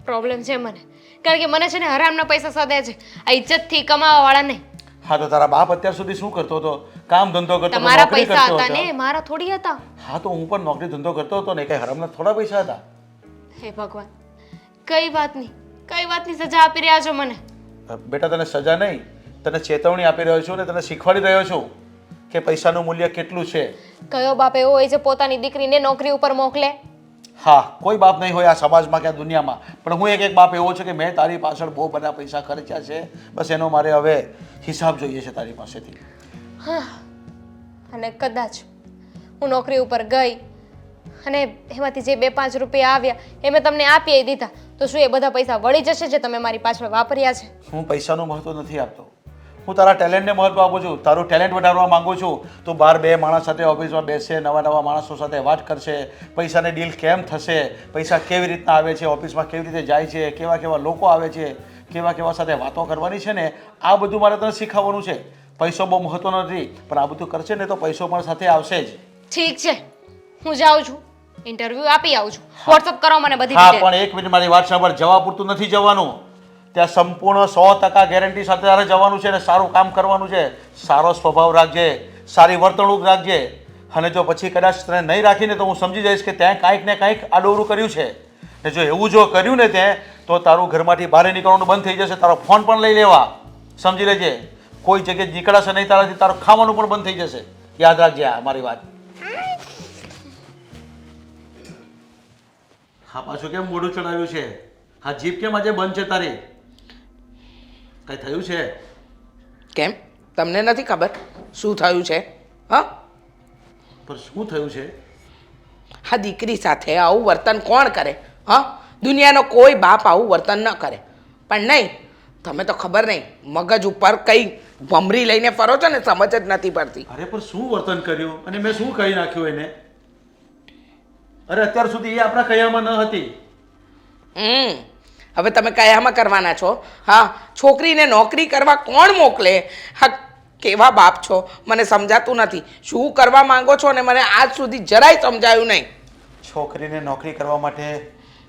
પ્રોબ્લેમ છે મને, કારણ કે મને છે ને હરામના પૈસા સાધે છે, આ ઇજ્જતથી કમાવા વાળા નહીં. હા તો તારા બાપ અત્યાર સુધી શું કરતો હતો? કામ ધંધો કરતો હતો, તમારા નોકરી પૈસા કરતો હતા હતો. ને, મારા થોડી હતા. હા તો હું પણ નોકરી ધંધો કરતો હતો ને, કઈ હરામના થોડા પૈસા હતા? હે ભગવાન, કઈ વાતની સજા આપી રહ્યા છો મને? બેટા તને સજા નહીં, તને ચેતવણી આપી રહ્યો છું ને તને શીખવાડી રહ્યો છું કે પૈસાનું મૂલ્ય કેટલું છે. કયો બાપ એવો હોય જે પોતાની દીકરીને નોકરી ઉપર મોકલે? હા કોઈ બાપ નહીં હોય આ સમાજમાં કે આ દુનિયામાં, પણ હું એક બાપ એવો છું કે મેં તારી પાછળ બહુ બધા પૈસા ખર્ચ્યા છે. બસ એનો મારે હવે હિસાબ જોઈએ છે તારી પાસેથી. હા, અને કદાચ હું નોકરી ઉપર ગઈ અને એમાંથી જે 2-5 રૂપિયા આવ્યા એ મેં તમને આપી દીધા, તો શું એ બધા પૈસા વળી જશે જે તમે મારી પાછળ વાપર્યા છે? હું પૈસાનું મહત્વ નથી આપતો, હું તારા ટેલેન્ટને મહત્વ આપું છું. તારું ટેલેન્ટ વધારવા માંગુ છું. તું બહાર 2 માણસ સાથે ઓફિસમાં બેસે, નવા માણસો સાથે વાત કરશે, પૈસાની ડીલ કેમ થશે, પૈસા કેવી રીતના આવે છે, ઓફિસમાં કેવી રીતે જાય છે, કેવા લોકો આવે છે, કેવા સાથે વાતો કરવાની છે ને, આ બધું મારે તને શીખવવાનું છે. પૈસો બહુ મહત્વનો નથી, પણ આ બધું કરશે ને તો પૈસો પણ સાથે આવશે જ. ઠીક છે, હું જાઉં છું, ઇન્ટરવ્યૂ આપી આવું છું. વોટ્સઅપ કરો મને બધી હા ડિટેલ. પણ 1 મિનિટ મારી વાત સાંભળ, જવા પૂરતું નથી જવાનું. ત્યાં સંપૂર્ણ 100% ગેરંટી સાથે તારે જવાનું છે અને સારું કામ કરવાનું છે. સારો સ્વભાવ રાખજે, સારી વર્તણૂક રાખજે. અને જો પછી કદાચ તને નહીં રાખીને તો હું સમજી જઈશ કે ત્યાં કાંઈક ને કાંઈક આડોરું કર્યું છે. ને જો એવું જો કર્યું ને ત્યાં તો તારું ઘરમાંથી બહાર નીકળવાનું બંધ થઈ જશે. તારો ફોન પણ લઈ લેવા, સમજી લેજે. કોઈ જગ્યાએ નીકળાશે નહીં તારાથી, તારું ખાવાનું પણ બંધ થઈ જશે. યાદ રાખજે આ મારી વાત. હા, પાછું કેમ મોઢું ચડાવ્યું છે? હા, જીભ કેમ આજે બંધ છે તારી? કઈ થયું છે? કેમ તમને નથી ખબર શું થયું છે? હા, પણ શું થયું છે? હા, દીકરી સાથે આવું વર્તન કોણ કરે? હા, દુનિયાનો કોઈ બાપ આવું વર્તન ન કરે. પણ નહીં, તમે તો ખબર નહીં મગજ ઉપર કઈ ભમરી લઈને ફરો છો ને, સમજ જ નથી પડતી. અરે પણ શું વર્તન કર્યું અને મેં શું કહી નાખ્યું એને? અરે અત્યાર સુધી એ આપણા કયામાં ન હતી. હવે તમે કયામાં કરવાના છો? હા, છોકરીને નોકરી કરવા કોણ મોકલે? હા, કેવા બાપ છો મને સમજાતું નથી. શું કરવા માંગો છો ને મને આજ સુધી જરાય સમજાયું નહીં. છોકરીને નોકરી કરવા માટે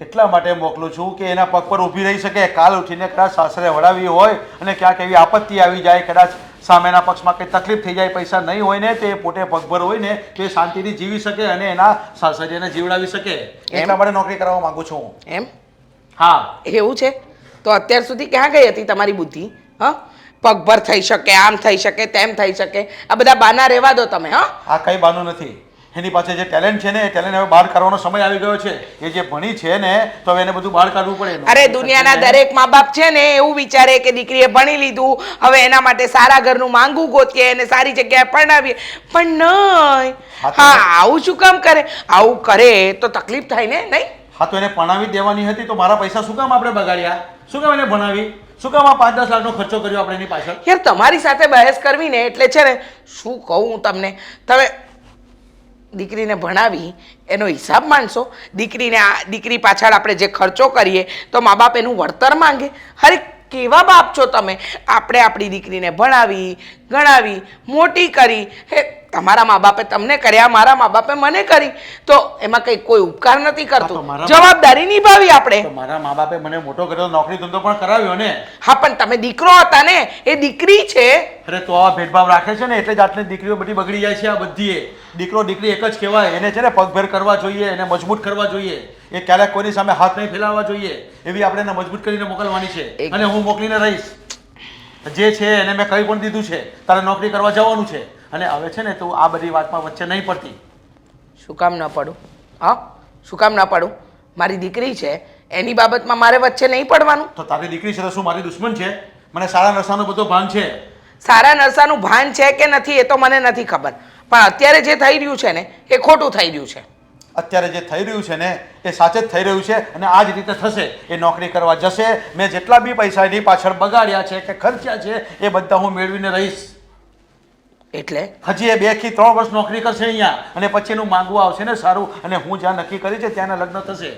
એટલા માટે મોકલું છું કે એના પગ પર ઊભી રહી શકે. કાલ ઉઠીને કદાચ સાસરે વળાવી હોય અને ક્યાંક એવી આપત્તિ આવી જાય, કદાચ સામેના પક્ષમાં કંઈ તકલીફ થઈ જાય, પૈસા નહીં હોય ને, તે પોતે પગભર હોય ને, તો એ શાંતિથી જીવી શકે અને એના સાસરિયાને જીવડાવી શકે. એટલા માટે નોકરી કરવા માંગુ છું. એમ? હા. એવું છે તો અત્યાર સુધી ક્યાં ગઈ હતી તમારી બુદ્ધિ? હા, પગભર થઈ શકે, આમ થઈ શકે, તેમ થઈ શકે, આ બધા બાના રહેવા દો તમે. હા, આ કઈ બાનું નથી. એની પાસે જે ટેલેન્ટ છે ને એ ટેલેન્ટ હવે બહાર કાઢવાનો સમય આવી ગયો છે. એ જે ભણી છે ને તો હવે એને બધું બહાર કાઢવું પડે. અરે દુનિયાના દરેક મા બાપ છે ને એવું વિચારે કે દીકરીએ ભણી લીધું, હવે એના માટે સારા ઘરનું માંગવું ગોતીએ અને સારી જગ્યાએ પરણાવીએ. પણ નહીં. હા, આવું શું કામ કરે? આવું કરે તો તકલીફ થાય ને, નહીં? હા, તો એને ભણાવી દેવાની હતી તો મારા પૈસા શું કામ આપણે બગાડ્યા? શું કામ એને ભણાવી? શું કામ આ 5-10 લાખનો ખર્ચો કર્યો આપણે એની પાછળ? યાર, તમારી સાથે બહેસ કરવી ને એટલે છે ને, શું કહું હું તમને, તમે દીકરીને ભણાવી એનો હિસાબ માનશો? દીકરી પાછળ આપણે જે ખર્ચો કરીએ તો મા બાપ એનું વળતર માંગે? અરે કેવા બાપ છો તમે? આપણે આપણી દીકરીને ભણાવી ગણાવી મોટી કરી, હે તમારા મા બાપે તમને કર્યા, મારા મા બાપે મને કરી, તો એમાં કંઈ કોઈ ઉપકાર નથી કરતું. જવાબદારી નિભાવી આપણે. તો મારા મા બાપે મને મોટો કર્યો, નોકરી ધંધો પણ કરાવ્યો ને. હા, પણ તમે દીકરો હતા ને, એ દીકરી છે. અરે તો આવા ભેદભાવ રાખે છે ને એટલે જ આટલી દીકરીઓ બધી બગડી જાય છે. આ બધી દીકરો દીકરી એક જ કહેવાય. એને છે ને પગભેર કરવા જોઈએ, એને મજબૂત કરવા જોઈએ. એ ક્યારેક કોઈની સામે હાથ નહીં ફેલાવવા જોઈએ. એવી આપણે એને મજબૂત કરીને મોકલવાની છે અને હું મોકલીને રહીશ. જે છે એને મેં કહી પણ દીધું છે, તારે નોકરી કરવા જવાનું છે. અને હવે છે ને તું આ બધી વાતમાં વચ્ચે નહીં પડતી. શું કામ ન પડું? હા, શું કામ ન પડું? મારી દીકરી છે, એની બાબતમાં મારે વચ્ચે નહીં પડવાનું. તો તારી દીકરી છે તો શું મારી દુશ્મન છે? મને સારા નશાનો બધો ભાન છે. સારા નશાનું ભાન છે કે નથી એ તો મને નથી ખબર, પણ અત્યારે જે થઈ રહ્યું છે ને એ ખોટું થઈ રહ્યું છે. અત્યારે જે થઈ રહ્યું છે ને એ સાચે જ થઈ રહ્યું છે અને આ જ રીતે થશે. એ નોકરી કરવા જશે. મેં જેટલા બી પૈસા એની પાછળ બગાડ્યા છે કે ખર્ચ્યા છે એ બધા હું મેળવીને રહીશ. એટલે હજી એ 2 થી 3 વર્ષ નોકરી કરશે અહીંયા અને પછી એનું માંગવું આવશે ને સારું, અને હું જ્યાં નક્કી કરી છે ત્યાંના લગ્ન થશે.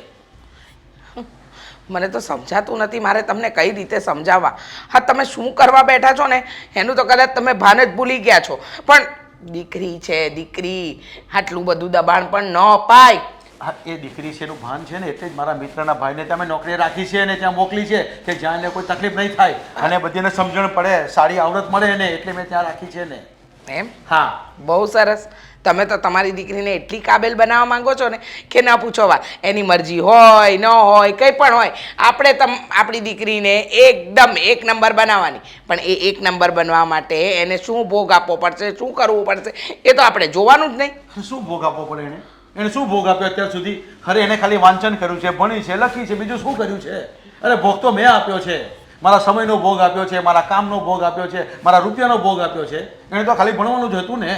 મને તો સમજાતું નથી મારે તમને કઈ રીતે સમજાવવા. હા, તમે શું કરવા બેઠા છો ને એનું તો કદાચ તમે ભાન જ ભૂલી ગયા છો. પણ દીકરી છે, દીકરી, આટલું બધું દબાણ પણ ન અપાય. હા, એ દીકરી છે એનું ભાન છે ને એટલે જ મારા મિત્રના ભાઈને ત્યાં મેં નોકરી રાખી છે અને ત્યાં મોકલી છે કે જ્યાં એને કોઈ તકલીફ નહીં થાય અને બધીને સમજણ પડે, સારી આવડત મળે એને, એટલે મેં ત્યાં રાખી છે ને. એમ? હા, બહુ સરસ. તમે તો તમારી દીકરીને એટલી કાબેલ બનાવવા માંગો છો ને કે ન પૂછો વાત. એની મરજી હોય ન હોય કંઈ પણ હોય, આપણે આપણી દીકરીને એકદમ 1 નંબર બનાવવાની. પણ એ 1 નંબર બનવા માટે એને શું ભોગ આપવો પડશે, શું કરવું પડશે એ તો આપણે જોવાનું જ નહીં. શું ભોગ આપવો પડે એને? એને શું ભોગ આપ્યો અત્યાર સુધી? અરે એને ખાલી વાંચન કર્યું છે, ભણી છે, લખી છે, બીજું શું કર્યું છે? અરે ભોગ તો મેં આપ્યો છે. મારા સમયનો ભોગ આપ્યો છે, મારા કામનો ભોગ આપ્યો છે, મારા રૂપિયાનો ભોગ આપ્યો છે. એને તો ખાલી ભણવાનું જ હતું ને.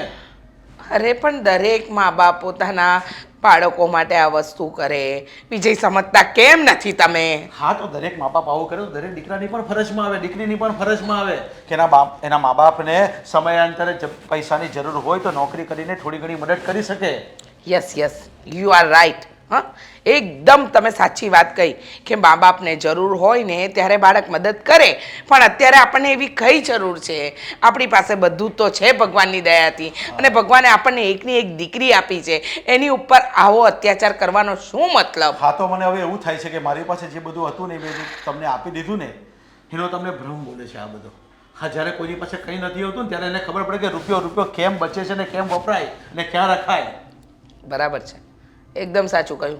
અરે પણ દરેક મા બાપ પોતાના બાળકો માટે આ વસ્તુ કરે, બીજે સમજતા કેમ નથી તમે? હા, તો દરેક મા બાપ આવું કરે તો દરેક દીકરાની પણ ફરજમાં આવે, દીકરીની પણ ફરજમાં આવે કે એના મા બાપને સમયાંતરે પૈસાની જરૂર હોય તો નોકરી કરીને થોડી ઘણી મદદ કરી શકે. Yes, you are right. હા, એકદમ તમે સાચી વાત કહી કે મા બાપને જરૂર હોય ને ત્યારે બાળક મદદ કરે. પણ અત્યારે આપણને એવી કઈ જરૂર છે? આપણી પાસે બધું તો છે ભગવાનની દયાથી, અને ભગવાને આપણને એકની એક દીકરી આપી છે, એની ઉપર આવો અત્યાચાર કરવાનો શું મતલબ? હા, તો મને હવે એવું થાય છે કે મારી પાસે જે બધું હતું ને મેં તમને આપી દીધું ને, એનો તમને ભ્રમ બોલે છે આ બધો. હા, જ્યારે કોઈની પાસે કંઈ નથી હોતું ને ત્યારે એને ખબર પડે કે રૂપિયો કેમ બચે છે ને કેમ વપરાય ને ક્યાં રખાય. બરાબર છે, એકદમ સાચું કહ્યું.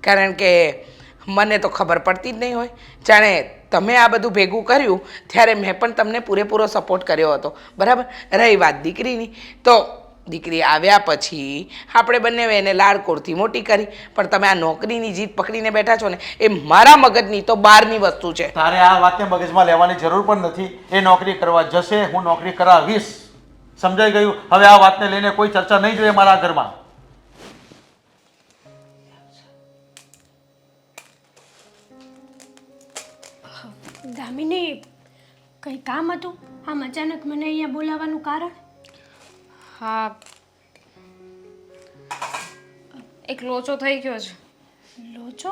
કારણ કે મને તો ખબર પડતી જ નહીં હોય. જાણે તમે આ બધું ભેગું કર્યું ત્યારે મેં પણ તમને પૂરેપૂરો સપોર્ટ કર્યો હતો, બરાબર. રહી વાત દીકરીની, તો દીકરી આવ્યા પછી આપણે બંને એને લાડકોડથી મોટી કરી, પણ તમે આ નોકરીની જીદ પકડીને બેઠા છો ને, એ મારા મગજની તો બહારની વસ્તુ છે. તારે આ વાતને મગજમાં લેવાની જરૂર પણ નથી. એ નોકરી કરવા જશે, હું નોકરી કરાવીશ. સમજાઈ ગયું? હવે આ વાતને લઈને કોઈ ચર્ચા નહીં જોઈએ મારા ઘરમાં. દામિની, કંઈ કામ હતું આમ અચાનક મને અહીંયા બોલાવવાનું કારણ? હા, એક લોચો થઈ ગયો છે. લોચો?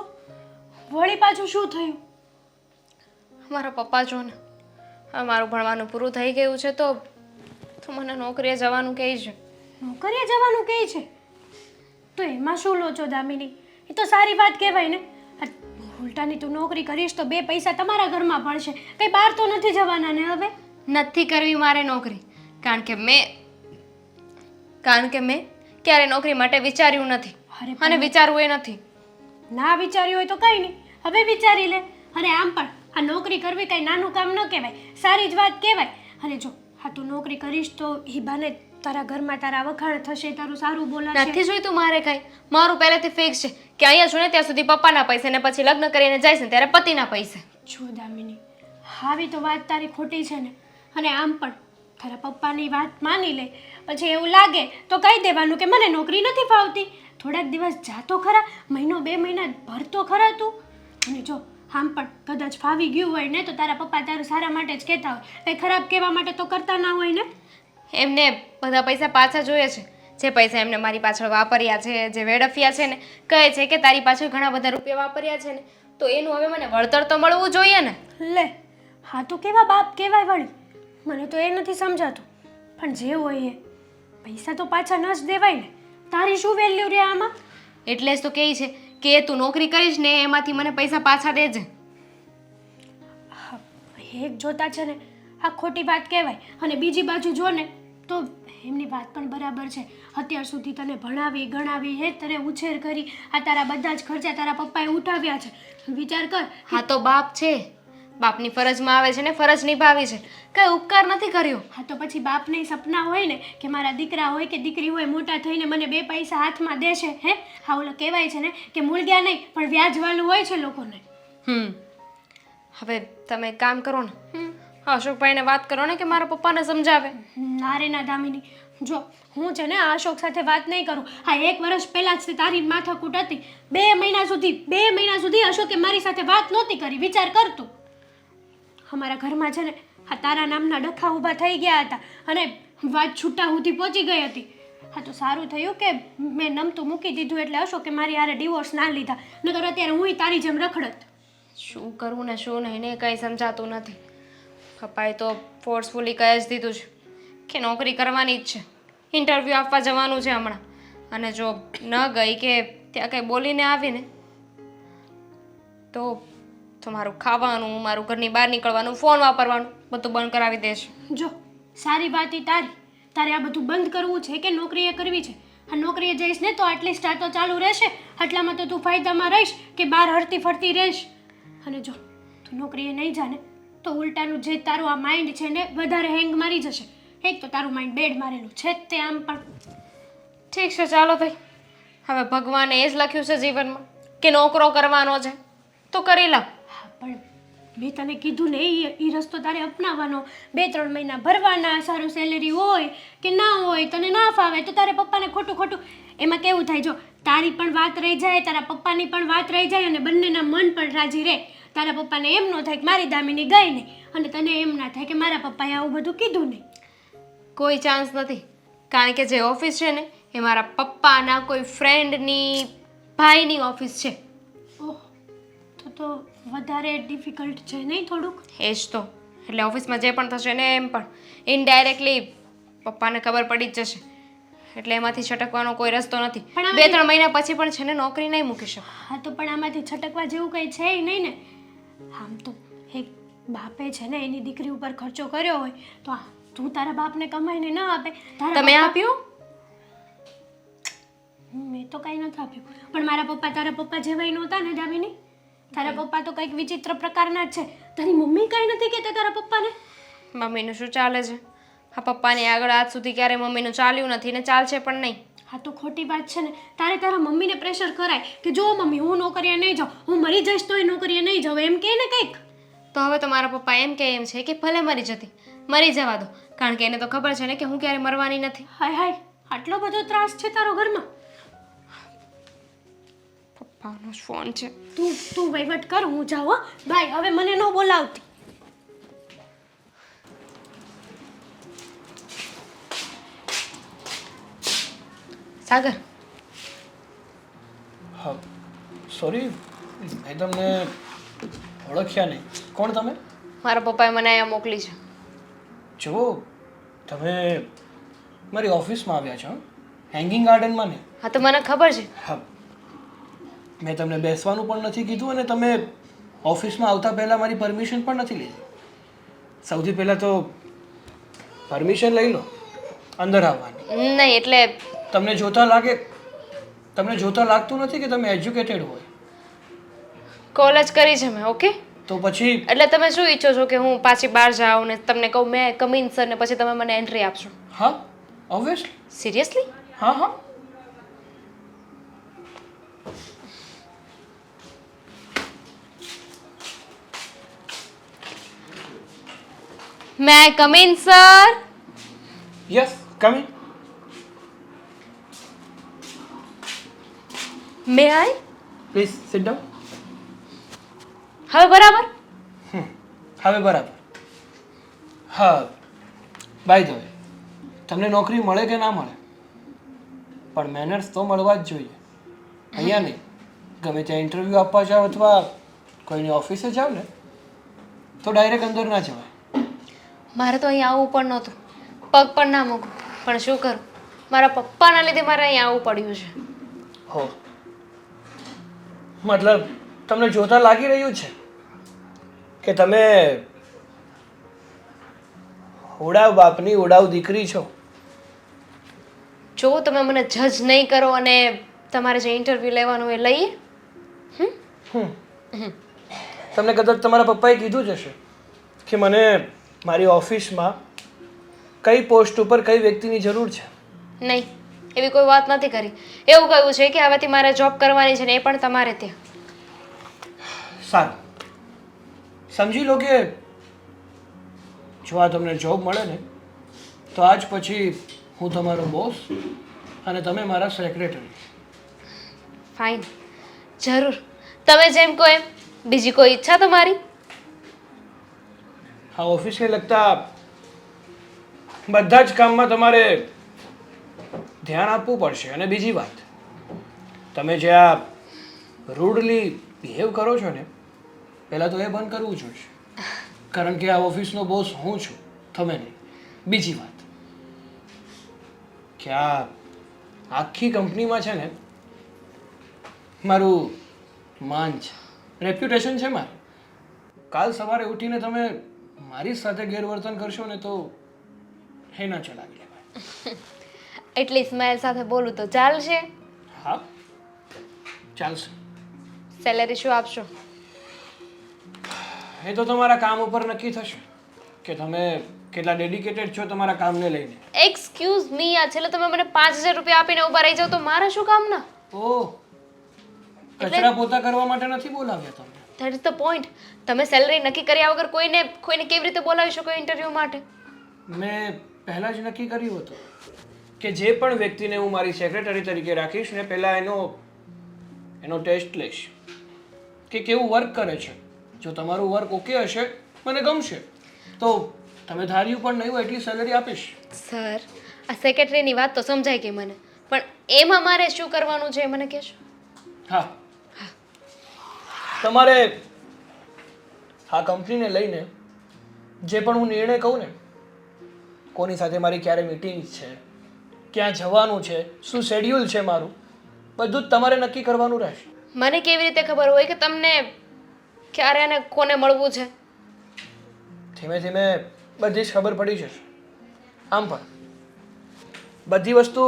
વળી પાછું શું થયું? મારા પપ્પા જો ને, હવે મારું ભણવાનું પૂરું થઈ ગયું છે તો મને નોકરીએ જવાનું કહે છે. નોકરીએ જવાનું કહે છે? તો એમાં શું લોચો દામિની? એ તો સારી વાત કહેવાય ને. ઉલટાની તું નોકરી કરીશ તો 2 પૈસા તમારા ઘરમાં પડશે. કંઈ બહાર તો નથી જવાના ને હવે? નથી કરવી મારે નોકરી, કારણ કે મેં ક્યારે નોકરી માટે વિચાર્યું નથી અને વિચારવું એ નથી. ના વિચાર્યું હોય તો કંઈ નહીં, હવે વિચારી લે. અને આમ પણ આ નોકરી કરવી કંઈ નાનું કામ ન કહેવાય, સારી જ વાત કહેવાય. અને જો હા તું નોકરી કરીશ તો એ બાને તારા ઘરમાં તારા વખાણ થશે, તારું સારું બોલાશે. નથી જોઈતું મારે કાંઈ. મારું પહેલેથી ફિક્સ છે કે અહીંયા છું ને ત્યાં સુધી પપ્પાના પૈસે ને પછી લગ્ન કરીને જઈશ ને ત્યારે પતિના પૈસે. જો દામિની, આવી તો વાત તારી ખોટી છે ને. અને આમ પણ તારા પપ્પાની વાત માની લે, પછી એવું લાગે તો કહી દેવાનું કે મને નોકરી નથી ફાવતી. થોડાક દિવસ જાતો ખરા, 1 2 મહિના ભરતો ખરા તું. અને જો આમ પણ કદાચ ફાવી ગયું હોય ને તો તારા પપ્પા તારું સારા માટે જ કહેતા હોય, કંઈ ખરાબ કહેવા માટે તો કરતા ના હોય ને. એમને બધા પૈસા પાછા જોઈએ છે. જે પૈસા એમને મારી પાછળ વાપર્યા છે, જે વેડફ્યા છે ને, કહે છે કે તારી પાછળ ઘણા બધા રૂપિયા વાપર્યા છે ને, તો એનું હવે મને વળતર તો મળવું જોઈએ ને. લે, હા તો કેવા બાપ કહેવાય વળી. મને તો એ નથી સમજાતું. પણ જે હોય એ પૈસા તો પાછા ન જ દેવાય ને. તારી શું વેલ્યુ રહે આમાં? એટલે જ તો કહે છે કે તું નોકરી કરીશ ને એમાંથી મને પૈસા પાછા દેજે. એક જોતા છે ને આ ખોટી વાત કહેવાય, અને બીજી બાજુ જો ને તો એમની વાત પણ બરાબર છે. અત્યાર સુધી તને ભણાવી ગણાવી, હે તને ઉછેર કરી, આ તારા બધા જ ખર્ચા તારા પપ્પાએ ઉઠાવ્યા છે. વિચાર કર. હા તો બાપ છે, બાપની ફરજમાં આવે છે ને ફરજ નિભાવી છે, કઈ ઉપકાર નથી કર્યો. હા તો પછી બાપને સપના હોય ને કે મારા દીકરા હોય કે દીકરી હોય મોટા થઈને મને 2 પૈસા હાથમાં દેશે. હે હા, ઓલો કહેવાય છે ને કે મૂળગ્યા નહીં પણ વ્યાજવાળું હોય છે લોકોને. હવે તમે એક કામ કરો ને, અશોકભાઈને વાત કરો ને કે મારા પપ્પાને સમજાવે. ના રે ના દામિની, જો હું છે ને આ અશોક સાથે વાત નહીં કરું. હા, 1 વર્ષ પહેલાં જ તારી માથાકૂટ હતી. 2 મહિના સુધી અશોકે મારી સાથે વાત નહોતી કરી. વિચાર કરતું. અમારા ઘરમાં છે ને આ તારા નામના ડખા ઊભા થઈ ગયા હતા અને વાત છૂટા સુધી પહોંચી ગઈ હતી. હા તો સારું થયું કે મેં નમતું મૂકી દીધું એટલે અશોકે મારી હારે ડિવોર્સ ના લીધા, નકર અત્યારે હું તારી જેમ રખડત. શું કરવું ને શું નહીં ને કંઈ સમજાતું નથી. પપ્પાએ તો ફોર્સફુલી કહી જ દીધું છે કે નોકરી કરવાની જ છે, ઇન્ટરવ્યૂ આપવા જવાનું છે હમણાં. અને જો ન ગઈ કે ત્યાં કંઈ બોલીને આવીને તો મારું ખાવાનું, મારું ઘરની બહાર નીકળવાનું, ફોન વાપરવાનું બધું બંધ કરાવી દેશે. જો સારી વાત ઈ તારે આ બધું બંધ કરવું છે કે નોકરીએ કરવી છે? આ નોકરીએ જઈશ ને તો એટલીસ્ટ આ તો ચાલુ રહેશે, આટલામાં તો તું ફાયદામાં રહીશ કે બહાર હરતી ફરતી રહીશ. અને જો તું નોકરીએ નહીં જાને તો ઉલટાનું જે તારું આ માઇન્ડ છે ને વધારે હેંગ મારી જશે. એક તો તારું માઇન્ડ બેડ મારેલું છે તે આમ પણ. ઠીક છે, ચાલો ભાઈ, હવે ભગવાને એ જ લખ્યું છે જીવનમાં કે નોકરો કરવાનો છે તો કરી લો. હા પણ મેં તને કીધું ને એ રસ્તો તારે અપનાવવાનો. 2 3 મહિના ભરવાના, સારું સેલેરી હોય કે ના હોય, તને ના ફાવે તો તારે પપ્પાને ખોટું એમાં કેવું થાય, જો તારી પણ વાત રહી જાય, તારા પપ્પાની પણ વાત રહી જાય અને બંનેના મન પણ રાજી રહે. તારા પપ્પાને એમ ન થાય કે મારી દામિની ગઈ નહીં અને તને એમ ના થાય કે મારા પપ્પાએ આવું બધું કીધું નહીં. કોઈ ચાન્સ નથી, કારણ કે જે ઓફિસ છે ને એ મારા પપ્પાના કોઈ ફ્રેન્ડની ભાઈની ઓફિસ છે. ઓહ, તો વધારે ડિફિકલ્ટ છે નહીં થોડુંક? એ જ તો, એટલે ઓફિસમાં જે પણ થશે ને એમ પણ ઇનડાયરેક્ટલી પપ્પાને ખબર પડી જ જશે, એટલે એમાંથી છટકવાનો કોઈ રસ્તો નથી. 2 3 મહિના પછી પણ છે ને નોકરી નહીં મૂકી શકો. હા તો પણ આમાંથી છટકવા જેવું કંઈ છે નહીં ને. આમ તો એક બાપે છે ને એની દીકરી ઉપર ખર્ચો કર્યો હોય તો તું તારા બાપને કમાઈને ન આપે તારા તમે પપ્પા- આપ્યું મેં તો કાંઈ નથી આપ્યું પણ મારા પપ્પા તારા પપ્પા જેવાય નહોતા ને દામિની. તારા પપ્પા તો કંઈક વિચિત્ર પ્રકારના જ છે. તારી મમ્મી કાંઈ નથી કહેતા તારા પપ્પાને? મમ્મીનું શું ચાલે છે? હા, પપ્પાની આગળ આજ સુધી ક્યારે મમ્મીનું ચાલ્યું નથી ને ચાલશે પણ નહીં. હા તો ખોટી વાત છે ને. તારા મમ્મીને પ્રેશર કરાય કે જો મમ્મી હું નોકરીએ નહીં જાઉં, હું મરી જઈશ તોય નોકરીએ નહીં જાઉં, એમ કહે ને કંઈક. તો હવે તો મારા પપ્પા એમ કહે એમ છે કે ભલે મરી જવા દો, કારણ કે એને તો ખબર છે ને કે હું ક્યારે મરવાની નથી. હાય હાય, આટલો બધો ત્રાસ છે તારો ઘરમાં? પપ્પાનો જ ફોન છે. તું વહીવટ કર, હું જાઉં હો. બાય, હવે મને ન બોલાવતી. સાગર, હા સોરી, મેં તમને ઓળખ્યા નહીં. કોણ તમે? મારા પપ્પાએ મને અહીંયા મોકલી છે. જુઓ, તમે મારી ઓફિસમાં આવ્યા છો, હેંગિંગ ગાર્ડનમાં ને? હા તો મને ખબર છે. હા, મેં તમને બેસવાનું પણ નથી કીધું અને તમે ઓફિસમાં આવતા પહેલાં મારી પરમિશન પણ નથી લીધી. સૌથી પહેલાં તો પરમિશન લઈ લો અંદર આવવાની. નહીં એટલે તમને જોતા લાગતું નથી કે તમે એજ્યુકેટેડ હોય. કોલેજ કરી છે મેં. ઓકે, તો પછી એટલે તમે શું ઈચ્છો છો કે હું પાછી બહાર જાઉં ને તમને કહું મેં કમિન સર ને પછી તમે મને એન્ટ્રી આપશો? હા, ઓબ્વિયસલી. સિરિયસલી? હા હા, may I come in sir? Yes, come in. May I? Please sit down. હવે બરાબર? હવે બરાબર. હા, બાય ધ વે, તમને નોકરી મળે કે ના મળે પણ મેનર્સ તો મળવા જ જોઈએ. અહીંયા નહીં, ગમે ત્યાં ઇન્ટરવ્યૂ આપવા જાઓ અથવા કોઈની ઓફિસે જાઓ ને તો ડાયરેક્ટ અંદર ના જવાય. મારે તો અહીંયા આવવું પણ નહોતું, પગ પણ ના મૂકું, પણ શું કરું, મારા પપ્પાના લીધે મારે અહીંયા આવવું પડ્યું છે. હો, મતલબ તમને જોતા લાગી રહ્યું છે કે તમે ઉડાવ બાપની ઉડાવ દીકરી છો. જો તમે મને જજ નહીં કરો અને તમારે જે ઇન્ટરવ્યૂ લેવાનું એ લઈએ. તમને કદાચ તમારા પપ્પાએ કીધું જ હશે કે મને મારી ઓફિસમાં કઈ પોસ્ટ ઉપર કઈ વ્યક્તિની જરૂર છે. નહીં, એવી કોઈ વાત નથી કરી. એવું કહ્યું છે કે હવેથી મારે જોબ કરવાની છે ને એ પણ તમારે ત્યાં. સારું, સમજી લો કે જો આ તમને જોબ મળે ને તો આજ પછી હું તમારો બોસ અને તમે મારા સેક્રેટરી. ફાઇન, જરૂર, તમે જેમ કહો એમ. બીજી કોઈ ઈચ્છા તમારી? આ ઓફિસને લગતા બધા જ કામમાં તમારે ધ્યાન આપવું પડશે. અને બીજી વાત, તમે જે આ રૂડલી બિહેવ કરો છો ને, પહેલાં તો એ બંધ કરવું જોઈએ, કારણ કે આ ઓફિસનો બોસ હું છું, તમે નહીં. બીજી વાત કે આ આખી કંપનીમાં છે ને મારું માન છે, રેપ્યુટેશન છે મારું. કાલ સવારે ઉઠીને તમે મારી સાથે ગેરવર્તન કરશો ને તો એ ના ચલાવી લેવાય. એટલી સ્માઇલ સાથે બોલું તો ચાલશે? હા, ચાલશે. સેલેરી શું આપશો? એ તો તમારા કામ ઉપર નક્કી થશે કે તમે કેટલા ડેડિકેટેડ છો તમારા કામને લઈને. એક્સક્યુઝ મી, આ છેલ્લે તમે મને 5000 રૂપિયા આપીને ઊભા રહી જાઓ તો મારા શું કામના? ઓહ, કચરા પોતા કરવા માટે નથી બોલાવ્યા તમને. That is the point. તમે સેલરી નક્કી કર્યા વગર કોઈને કેવી રીતે બોલાવી શકો ઇન્ટરવ્યૂ માટે? મેં પહેલાં જ નક્કી કર્યું હતું કે જે પણ વ્યક્તિને હું મારી સેક્રેટરી તરીકે રાખીશ ને પહેલાં એનો ટેસ્ટ લઈશ કે કેવું વર્ક કરે છે. જો તમારું વર્ક ઓકે હશે, મને ગમશે, તો તમે ધાર્યું પણ નહીં હોય એટલી સેલરી આપીશ. સર, આ સેક્રેટરીની વાત તો સમજાય કે મને, પણ એમાં મારે શું કરવાનું છે એ મને કહેશો? હા, તમારે આ કંપનીને લઈને જે પણ હું નિર્ણય કહું ને, કોની સાથે મારી ક્યારે મીટિંગ્સ છે, ક્યાં જવાનું છે, શું શેડ્યુલ છે મારું, બધું જ તમારે નક્કી કરવાનું રહેશે. મને કેવી રીતે ખબર હોય કે તમને ક્યારે અને કોને મળવું છે? ધીમે ધીમે બધી જ ખબર પડી જશે. આમ પણ બધી વસ્તુ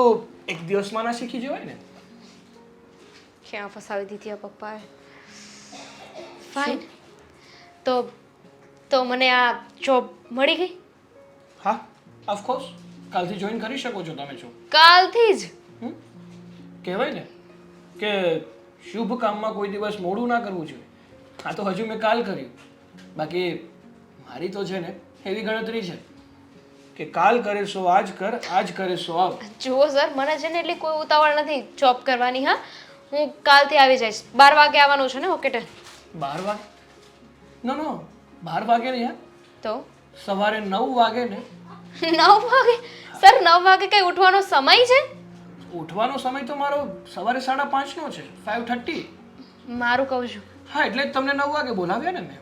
એક દિવસમાં ના શીખી જવાય ને. ક્યાં ફસાવી દીધી આ પપ્પાએ. ફાઇન. તો મને આ જોબ મળી ગઈ? હા, ઓફકોર્સ કાલથી જોઈન કરી શકો છો તમે. છો કાલથી જ? કહેવાય ને કે શુભ કામમાં કોઈ દિવસ મોડું ના કરવું જોઈએ. હા, તો હજુ મેં કાલ કર્યું. બાકી મારી તો છે ને એવી ગણતરી છે કે કાલ કરે સો આજ કર, આજ કરે સો આવ. જુઓ સર, મને છે ને એટલી કોઈ ઉતાવળ નથી જોબ કરવાની. હા, હું કાલથી આવી જઈશ. 12 વાગે આવવાનું છે ને? Okay done. 12 વાગે? નો 12 વાગે નહીં. હા, તો સવારે 9 વાગે ને. 9 વાગે? સર 9 વાગે કઈ ઉઠવાનો સમય છે? ઉઠવાનો સમય તો મારો સવારે 5:30 નો છે, 5:30. મારું કહું છું. હા, એટલે જ તમને 9 વાગે બોલાવ્યા ને મેં.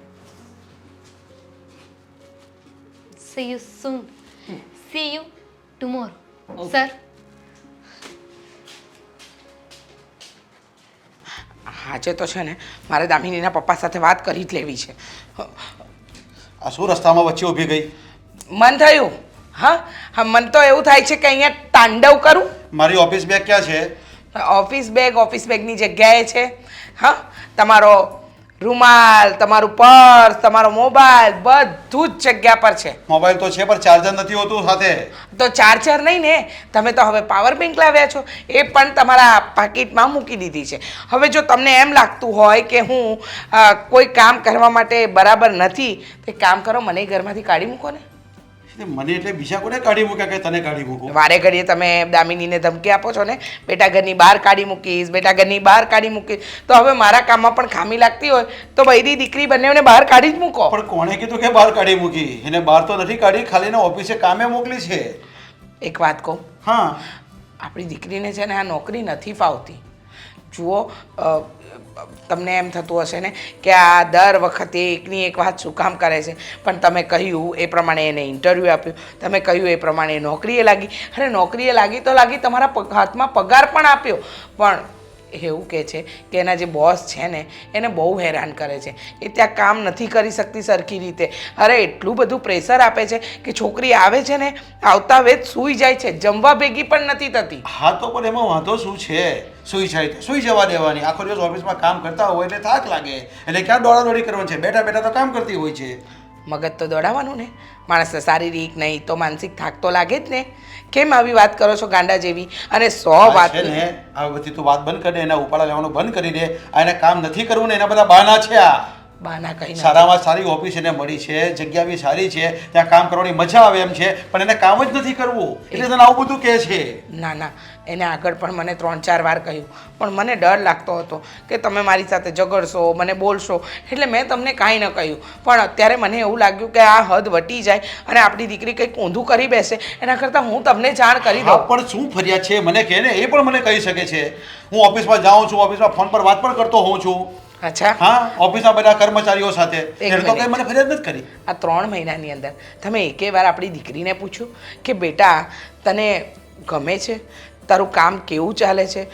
See you soon. See you tomorrow. Sir, આજે તો છે ને મારે દામિનીના પપ્પા સાથે વાત કરી જ લેવી છે. આ શું રસ્તામાં વચ્ચે ઊભી ગઈ? મન થયું. હા, મન તો એવું થાય છે કે અહીંયા તાંડવ કરું. મારી ઓફિસ બેગ ક્યાં છે? ઓફિસ બેગની જગ્યાએ છે. હા, તમારો રૂમાલ, તમારું પર્સ, તમારો મોબાઈલ બધું જ જગ્યા પર છે. મોબાઈલ તો છે પણ ચાર્જર નથી હોતું સાથે. તો ચાર્જર નહીં ને, તમે તો હવે પાવર બેંક લાવ્યા છો, એ પણ તમારા પાકીટમાં મૂકી દીધી છે. હવે જો તમને એમ લાગતું હોય કે હું કોઈ કામ કરવા માટે બરાબર નથી, તો એક કામ કરો, મને ઘરમાંથી કાઢી મૂકો ને. મને એટલે બીજા કોને કાઢી મૂક્યા કે તને કાઢી મૂકું? વારે ઘડીએ તમે દામિનીને ધમકી આપો છો ને, બેટા ઘરની બહાર કાઢી મૂકીશ, બેટા ઘરની બહાર કાઢી મૂકીશ. તો હવે મારા કામમાં પણ ખામી લાગતી હોય તો બૈરી દીકરી બંનેને બહાર કાઢી જ મૂકો. પણ કોણે કીધું કે બહાર કાઢી મૂકી? એને બહાર તો નથી કાઢી, ખાલી એને ઓફિસે કામે મોકલી છે. એક વાત કહું, હા, આપણી દીકરીને છે ને આ નોકરી નથી ફાવતી. જુઓ, તમને એમ થતું હશે ને કે આ દર વખતે એકની એક વાત શું કામ કરે છે, પણ તમે કહ્યું એ પ્રમાણે એને ઇન્ટરવ્યૂ આપ્યું, તમે કહ્યું એ પ્રમાણે નોકરીએ લાગી. અને નોકરીએ લાગી તો લાગી, તમારા હાથમાં પગાર પણ આપ્યો, પણ એવું કહે છે કે એના જે બોસ છે ને એને બહુ હેરાન કરે છે. એ ત્યાં કામ નથી કરી શકતી સરખી રીતે. અરે એટલું બધું પ્રેશર આપે છે કે છોકરી આવે છે ને આવતા વેત સૂઈ જાય છે, જમવા ભેગી પણ નથી થતી. હા તો પણ એમાં વાંધો શું છે? સુઈ જાય તો સુઈ જવા દેવાની. આખો દિવસ ઓફિસમાં કામ કરતા હોય એટલે થાક લાગે, એટલે ક્યાં દોડાદોડી કરવાની છે? બેઠા બેઠા તો કામ કરતી હોય છે. મગજ તો દોડાવવાનું ને, માણસને શારીરિક નહીં તો માનસિક થાક તો લાગે જ ને. કેમ આવી વાત કરો છો ગાંડા જેવી? અને 100 વાત છે ને, આ બધી તું વાત બંધ કરી દે, એના ઉપાડા લેવાનું બંધ કરી દે. આ એને કામ નથી કરવું ને, એના બધા બહાના છે. આ બહાના કઈ સારામાં સારી ઓફિસ એને મળી છે, જગ્યા બી સારી છે, ત્યાં કામ કરવાની મજા આવે એમ છે, પણ એને કામ જ નથી કરવું એટલે તને આવું બધું કહે છે. ના, એને આગળ પણ મને 3-4 વાર કહ્યું, પણ મને ડર લાગતો હતો કે તમે મારી સાથે ઝઘડશો, મને બોલશો, એટલે મેં તમને કાંઈ ન કહ્યું. પણ અત્યારે મને એવું લાગ્યું કે આ હદ વટી જાય અને આપણી દીકરી કંઈક ઊંધું કરી બેસે, એના કરતાં હું તમને જાણ કરી દઉં. પણ શું ફરિયાદ છે મને કહે ને, એ પણ મને કહી શકે છે. હું ઓફિસમાં જાઉં છું, ઓફિસમાં ફોન પર વાત પણ કરતો હોઉં છું. અચ્છા, હા, ઓફિસના બધા કર્મચારીઓ સાથે. એક એટલે તો કઈ મિનિટ. મને ફરિયાદ નથી કરી. આ 3 મહિનાની અંદર તમે એકે વાર આપણી દીકરીને પૂછ્યું કે બેટા તને ગમે છે, તારું કામ કેવું ચાલે છે,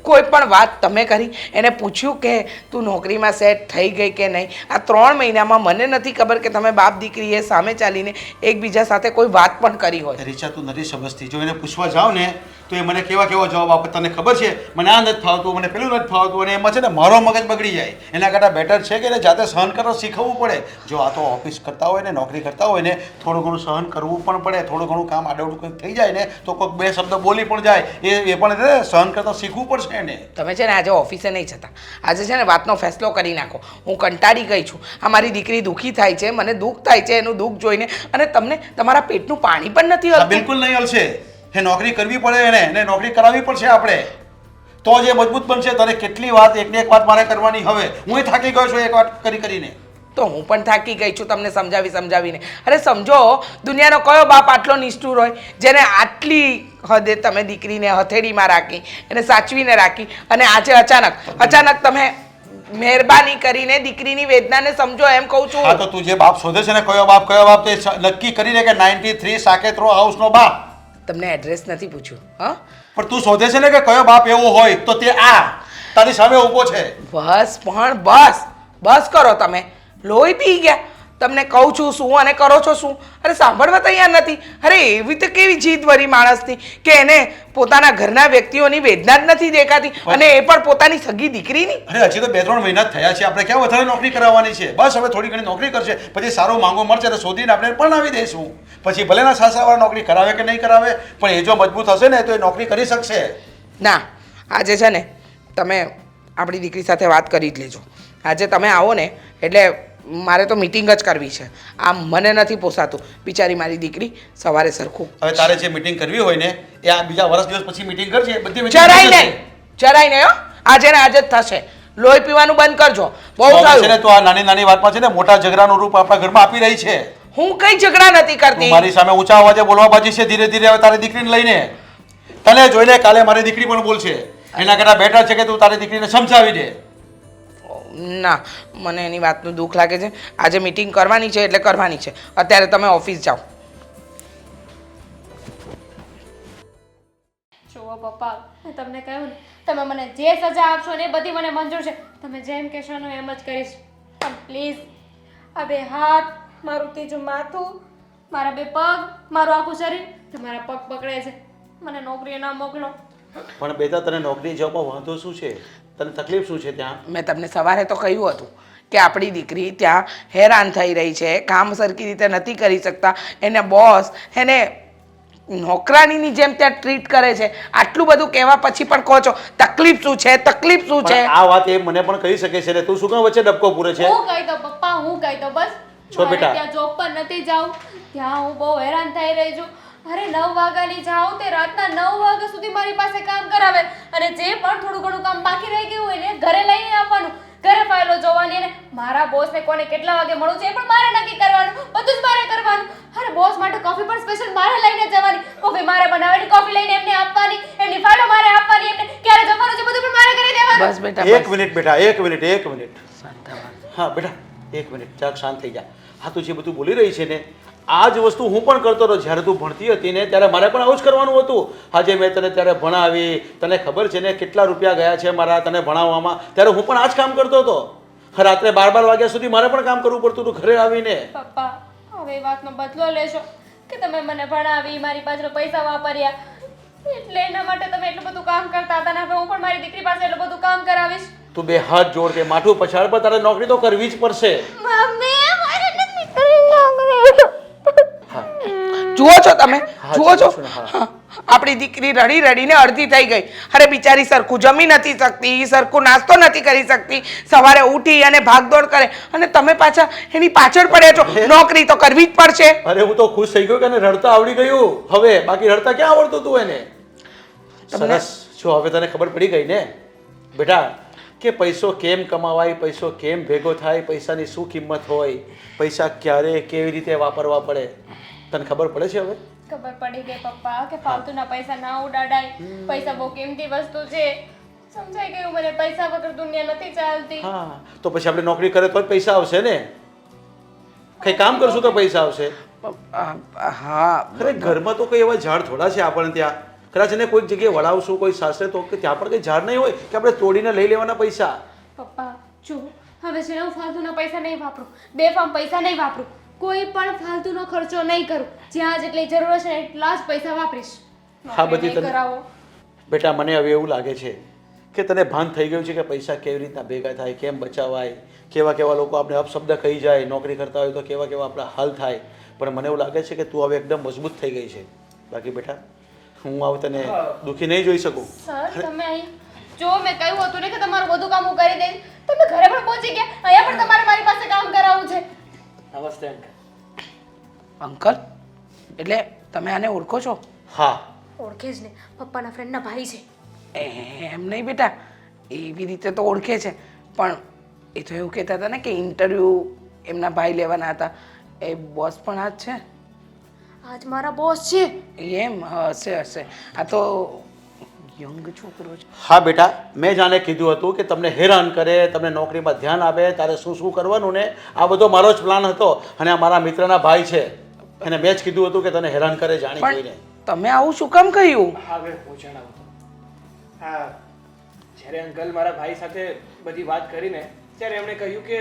કોઈ પણ વાત તમે કરી? એને પૂછ્યું કે તું નોકરીમાં સેટ થઈ ગઈ કે નહીં? આ 3 મહિનામાં મને નથી ખબર કે તમે બાપ દીકરીએ સામે ચાલીને એકબીજા સાથે કોઈ વાત પણ કરી હોય. રીચા, તું નથી સમજતી. જો એને પૂછવા જાવ ને તો એ મને કેવા જવાબ આપે તને ખબર છે? મને આ નથી ફાવતું, મને પેલું નથી ફાવતું, અને એમાં છે ને મારો મગજ બગડી જાય. એના કરતાં બેટર છે કે એને જાતે સહન કરતા શીખવવું પડે. જો આ તો ઓફિસ કરતા હોય ને, નોકરી કરતા હોય ને, થોડું ઘણું સહન કરવું પણ પડે. થોડું ઘણું કામ આડવડું કંઈક થઈ જાય ને તો કોઈક 2 શબ્દ બોલી પણ જાય, એ પણ સહન કરતા શીખવું પડશે એને. તમે છે ને આજે ઓફિસે નહીં જતા, આજે છે ને વાતનો ફેસલો કરી નાખો. હું કંટાળી ગઈ છું. આ મારી દીકરી દુઃખી થાય છે, મને દુઃખ થાય છે એનું દુઃખ જોઈને, અને તમને તમારા પેટનું પાણી પણ નથી હલતું. બિલકુલ નહીં હલશે. એ નોકરી કરવી પડે એને નોકરી કરાવવી પડશે આપણે, તો જે મજબૂત બનશે. તને કેટલી વાત, એકને એક વાત મારે કરવાની. હવે હું થાકી ગયો છું એક વાત કરીને. તો હું પણ થાકી ગઈ છું તમને સમજાવીને. અરે સમજો, દુનિયાનો કયો બાપ આટલો નિષ્ઠુર હોય જેને આટલી હદે તમે દીકરીને હથેળીમાં રાખી, એને સાચવીને રાખી, અને આજે અચાનક તમે મહેરબાની કરીને દીકરીની વેદનાને સમજો, એમ કહું છું. હા, તો તું જે બાપ શોધે છે ને, કયો બાપ તો એ નક્કી કરીને કે 93 સાકેત રો હાઉસનો બાપ. તમને એડ્રેસ નથી પૂછ્યું? હા, પણ તું શોધે છે ને કે કયો બાપ એવો હોય, તો તે આ તારી સામે ઊભો છે. બસ કરો તમે. લોહી પી ગયા. તમને કહું છું શું અને કરો છો શું? અરે સાંભળવા તૈયાર નથી. અરે એવી તો કેવી જીદભરી માણસની કે એને પોતાના ઘરના વ્યક્તિઓની વેદના જ નથી દેખાતી, અને એ પણ પોતાની સગી દીકરીની. અરે હજી તો 2-3 મહિના જ થયા છે, આપણે ક્યાં વધારે નોકરી કરાવવાની છે? બસ હવે થોડી ઘણી નોકરી કરશે, પછી સારો માંગો મળશે તો શોધીને આપણે પણ આવી દઈશું. પછી ભલેના સાસાવાળા નોકરી કરાવે કે નહીં કરાવે, પણ એ જો મજબૂત હશે ને તો એ નોકરી કરી શકશે. ના, આજે છે ને તમે આપણી દીકરી સાથે વાત કરી જ લેજો. આજે તમે આવો ને એટલે મારે તો મીટિંગ જ કરવી છે. આમ મને નથી પોસાતું. બિચારી મારી દીકરી સવારે સરખું. હવે તારે જે મીટિંગ કરવી હોય ને એ આ બીજા વર્ષ દિવસ પછી મીટિંગ કરજે. બધી meeting જરાય થઈ જશે. નહીં, જરાય નહીં હો. આજે ને આજે જ થશે. લોહી પીવાનું બંધ કરજો. બહુ તો હવે છે ને થયું. તો આ નાની નાની વાતમાં છે ને મોટા ઝઘડાનું રૂપ આપણા ઘરમાં આપી રહી છે. હું કઈ ઝઘડા નથી તું કરતી. મારી સામે ઊંચા અવાજે બોલવા બાજી છે ધીરે ધીરે. હવે તારી દીકરીને લઈને તને જોઈને કાલે મારી દીકરી પણ બોલશે. એના કરતા બેટર છે કે તું તારી દીકરીને સમજાવી દે. ના, મને એની વાતનું દુઃખ લાગે છે. આજે મીટિંગ કરવાની છે એટલે કરવાની છે. અત્યારે તમે ઓફિસ જાઓ. જુઓ પપ્પા, મેં તમને કહ્યું ને, તમે મને જે સજા આપશો ને એ બધી મને મંજૂર છે. તમે જેમ કહેશો ને એમ જ કરીશ. પણ પ્લીઝ આ 2 હાથ, મારું ત્રીજું માથું, મારા 2 પગ, મારું આખું શરીર, તમારા પગ પકડે છે. મને નોકરીએ ના મોકલો. પણ બેટા તને નોકરી જવામાં વાંધો શું છે? તને તકલીફ શું છે ત્યાં? મેં તમને સવારે તો કહ્યું હતું કે આપણી દીકરી ત્યાં હેરાન થઈ રહી છે, કામ સરખી રીતે નથી કરી શકતા, એને બોસ એને નોકરાણીની જેમ ત્યાં ટ્રીટ કરે છે. આટલું બધું કહેવા પછી પણ કહો છો તકલીફ શું છે, તકલીફ શું છે? પણ આ વાત એ મને પણ કહી શકે છે ને તું શું કામ વચ્ચે ડબકો પૂરે છે? હું કહી દઉં પપ્પા, હું કહી દઉં બસ. છો બેટા. મારે ત્યાં જોબ પર નથી જાવું, ત્યાં હું બહુ હેરાન થઈ રહી છું. અરે 9 વાગ્યાની જાઉં તે રાતના 9 વાગ્યા સુધી મારી પાસે કામ કરાવે, અને જે પણ થોડું ઘણું કામ બાકી રહી ગયું હોય ને ઘરે લઈને આપવાનું, ઘરે ફાઇલો જોવાની, અને મારા બોસને કોને કેટલા વાગે મળવું છે એ પણ મારે નક્કી કરવાનું, બધું જ મારે કરવાનું. અરે બોસ માટે કોફી પણ સ્પેશિયલ મારે લઈને જવાની, કોફી મારે બનાવેલી કોફી લઈને એમને આપવાની, એમની ફાઇલો મારે આપવાની, એમને ક્યારે જમવાનું છે બધું પણ મારે કરી દેવાનું. બસ બેટા, એક બસ. મિનિટ બેટા, એક મિનિટ, એક મિનિટ. શાંત થવા. હા બેટા, એક મિનિટ, જરાક શાંત થઈ જા. હા તું જે બધું બોલી રહી છે ને આ જ વસ્તુ હું પણ કરતો હતો જ્યારે તું ભણતી હતી ને ત્યારે મારે પણ આવું જ કરવાનું હતું. આજે મેં તને ત્યારે ભણાવી, તને ખબર છે ને કેટલા રૂપિયા ગયા છે મારા તને ભણાવવામાં, ત્યારે હું પણ આ જ કામ કરતો હતો. રાત્રે 12 વાગ્યા સુધી મારે પણ કામ કરવું પડતું હતું ઘરે આવીને. પપ્પા, હવે એ વાતનો બદલો લેશો કે તમે મને ભણાવી, મારી પાછળ પૈસા વાપર્યા, એટલે એના માટે તમે એટલું બધું કામ કરતા હતા, ને હવે હું પણ મારી દીકરી પાસે એટલું બધું કામ કરાવીશ. તું 2 હાથ જોડ કે માથું પછાડ, પર તારે નોકરી તો કરવી જ પડશે. મમ્મી, મારે નથી કરવી નોકરી. જુઓ છો તમે, હા, જુઓ છો. જુઓ છું ને, હા. હા, આપણી દીકરી રડી રડીને અડધી થઈ ગઈ. અરે બિચારી સરખું જમી નથી શકતી, સરખું નાસ્તો નથી કરી શકતી, સવારે ઉઠી અને ભાગદોડ કરે, અને તમે પાછા એની પાછળ પડ્યા છો. નોકરી તો કરવી જ પડશે. અરે હું તો ખુશ થઈ ગયો કે એને રડતા આવડી ગયું. હવે બાકી રડતા ક્યાં આવડતું તું એને? સરસ. જો હવે તને ખબર પડી ગઈ ને બેટા કે પૈસો કેમ કમાવાય, પૈસો કેમ ભેગો થાય, પૈસાની શું કિંમત હોય, પૈસા ક્યારે કેવી રીતે વાપરવા પડે, તને ખબર પડે છે હવે? ખબર પડી ગઈ પપ્પા કે ફાલતુના પૈસા ના ઉડાડાય. પૈસા બહુ કિંમતી વસ્તુ છે. સમજાઈ ગયું મને, પૈસા વગર દુનિયા નથી ચાલતી. હા તો પછી આપણે નોકરી કરે તો જ પૈસા આવશે ને. કઈ કામ કરશું તો પૈસા આવશે. હા, અરે ઘરમાં તો કોઈ એવા ઝાડ થોડા છે આપણને ત્યાં. કદાચ એને કોઈક જગ્યાએ વળાવશું કોઈ સાસરે તો કે ત્યાં પણ કંઈ ઝાડ નહીં હોય કે આપણે તોડીને લઈ લેવાના પૈસા. પપ્પા જો, હવે છે ને હું ફાલતુના પૈસા નહીં વાપરું, બેફામ પૈસા નહીં વાપરું, કોઈ પણ ફાલતુનો ખર્ચો નહીં કરું. જ્યાં જેટલી જરૂર છે એટલા જ પૈસા વાપરીશ. હા, બધી નોકરી નહીં તને- કરાવો. બેટા મને હવે એવું લાગે છે કે તને ભાન થઈ ગયું છે કે પૈસા કેવી રીતના ભેગા થાય, કેમ બચાવાય, કેવા કેવા લોકો આપણે અપશબ્દ કહી જાય, નોકરી કરતા હોય તો કેવા કેવા આપણા હાલ થાય. પણ મને એવું લાગે છે કે તું હવે એકદમ મજબૂત થઈ ગઈ છે. બાકી બેટા હું હવે તને દુઃખી નહીં જોઈ શકું. સર તમે અહીં જો મેં કહ્યું હતું ને કે તમારું બધું કામ હું કરી દઈશ, તમે ઘરે પણ પહોંચી ગયા, અહીંયા પણ તમારે મારી પાસે કામ કરાવવું છે. નમસ્તે અંકલ. અંકલ એટલે તમે આને ઓળખો છો? હા ઓળખે જ ને, પપ્પાના ફ્રેન્ડના ભાઈ છે. એમ નહીં બેટા, એવી રીતે તો ઓળખે છે, પણ એ તો એવું કહેતા હતા ને કે ઇન્ટરવ્યૂ એમના ભાઈ લેવાના હતા. એ બોસ પણ આ જ છે? આજ મારા બોસ છે. એમ હશે હશે. આ તો યંગ છોકરો છે. હા બેટા, મેં જાણે કીધું હતું કે તમને હેરાન કરે, તમને નોકરીમાં ધ્યાન આપે, તારે શું શું કરવાનું ને આ બધો મારો જ પ્લાન હતો. અને આ મારા મિત્રના ભાઈ છે, એને મેં જ કીધું હતું કે તને હેરાન કરે જાણી જોઈને. પણ તમે આવું શું કામ કહ્યું? હવે હું જણાવું તો હા, જ્યારે અંકલ મારા ભાઈ સાથે બધી વાત કરીને ત્યારે એમણે કહ્યું કે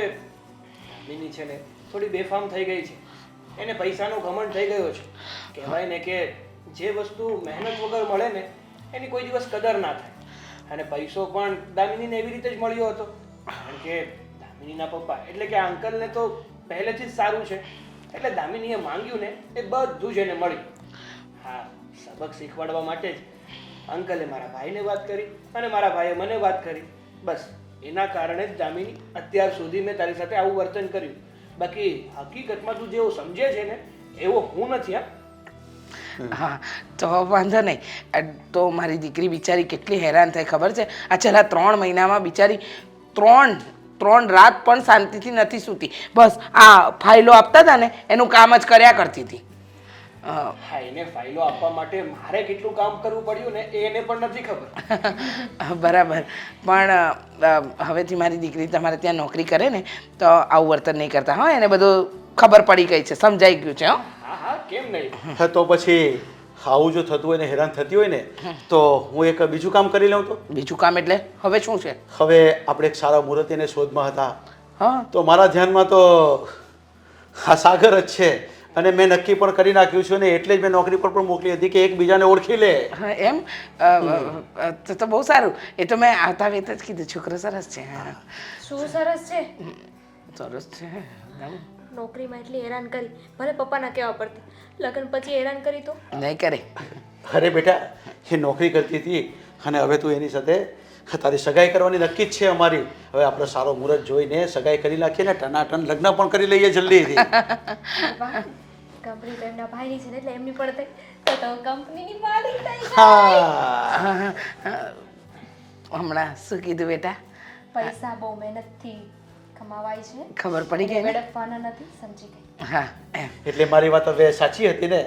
દામિની છે ને થોડી બેફામ થઈ ગઈ છે. એને પૈસાનો ઘમંડ થઈ ગયો છે. કહેવાય ને કે જે વસ્તુ મહેનત વગર મળે ને એની કોઈ દિવસ કદર ના થાય. અને પૈસો પણ દામિનીને એવી રીતે જ મળ્યો હતો કારણ કે દામિનીના પપ્પા એટલે કે આ અંકલને તો પહેલેથી જ સારું છે એટલે દામિનીએ માંગ્યું ને એ બધું જ એને મળ્યું. હા, સબક શીખવાડવા માટે જ અંકલે મારા ભાઈને વાત કરી અને મારા ભાઈએ મને વાત કરી. બસ એના કારણે જ દામિની અત્યાર સુધી મેં તારી સાથે આવું વર્તન કર્યું. બાકી હકીકતમાં તું જેવો સમજે છે ને એવો હું નથી. હા તો વાંધો નહીં. તો મારી દીકરી બિચારી કેટલી હેરાન થઈ ખબર છે? આ છેલ્લા 3 મહિનામાં બિચારી ત્રણ રાત પણ શાંતિથી નથી સૂતી. બસ આ ફાઇલો આપતા હતા ને એનું કામ જ કર્યા કરતી હતી. હા, એને ફાઇલો આપવા માટે મારે કેટલું કામ કરવું પડ્યું ને એ એને પણ નથી ખબર. બરાબર. પણ હવેથી મારી દીકરી તમારે ત્યાં નોકરી કરે ને તો આવું વર્તન નહીં કરતા. હા, એને બધું ખબર પડી ગઈ છે, સમજાઈ ગયું છે. હા હા, કેમ નહીં. હા, તો પછી આવું જો થતું હોય ને હેરાન થતી હોય ને તો હું એક બીજું કામ કરી લઉં. તો બીજું કામ એટલે હવે શું છે? હવે આપણે એક સારા મુહૂર્તની શોધમાં હતા. હા, તો મારા ધ્યાનમાં તો આ સાગર જ છે અને મેં નક્કી પણ કરી નાખ્યું છે ને એટલે જ મેં નોકરી પર પણ મોકલી હતી કે એકબીજાને ઓળખી લે. હા, એમ તો બહુ સારું. એ તો મેં આવતા વેત જ કીધું છોકરો સરસ છે. હા, શું સરસ છે. સરસ છે. નોકરીમાં એટલી હેરાન કરી, ભલે પપ્પાના કહેવા પડતી, લગ્ન પછી હેરાન કરી તો નહીં કરે. અરે બેટા, એ નોકરી કરતી હતી અને હવે તું એની સાથે તારી સગાઈ કરવાની નક્કી જ છે અમારી. હવે આપણે સારો મુહૂર્ત જોઈને સગાઈ કરી નાખીએ ને ટનાટન લગ્ન પણ કરી લઈએ જલ્દીથી. કંપની તો એમના ભાઈની છે ને એટલે એમની પણ થઈ તો કંપનીની માલિક થઈ. હા, હમણાં શું કીધું બેટા? પૈસા બહુ મહેનતથી કમાવાય છે, ખબર પડી ગઈ ને? વેડફવાના નથી, સમજી ગઈ. હા, એમ. એટલે મારી વાત હવે સાચી હતી ને?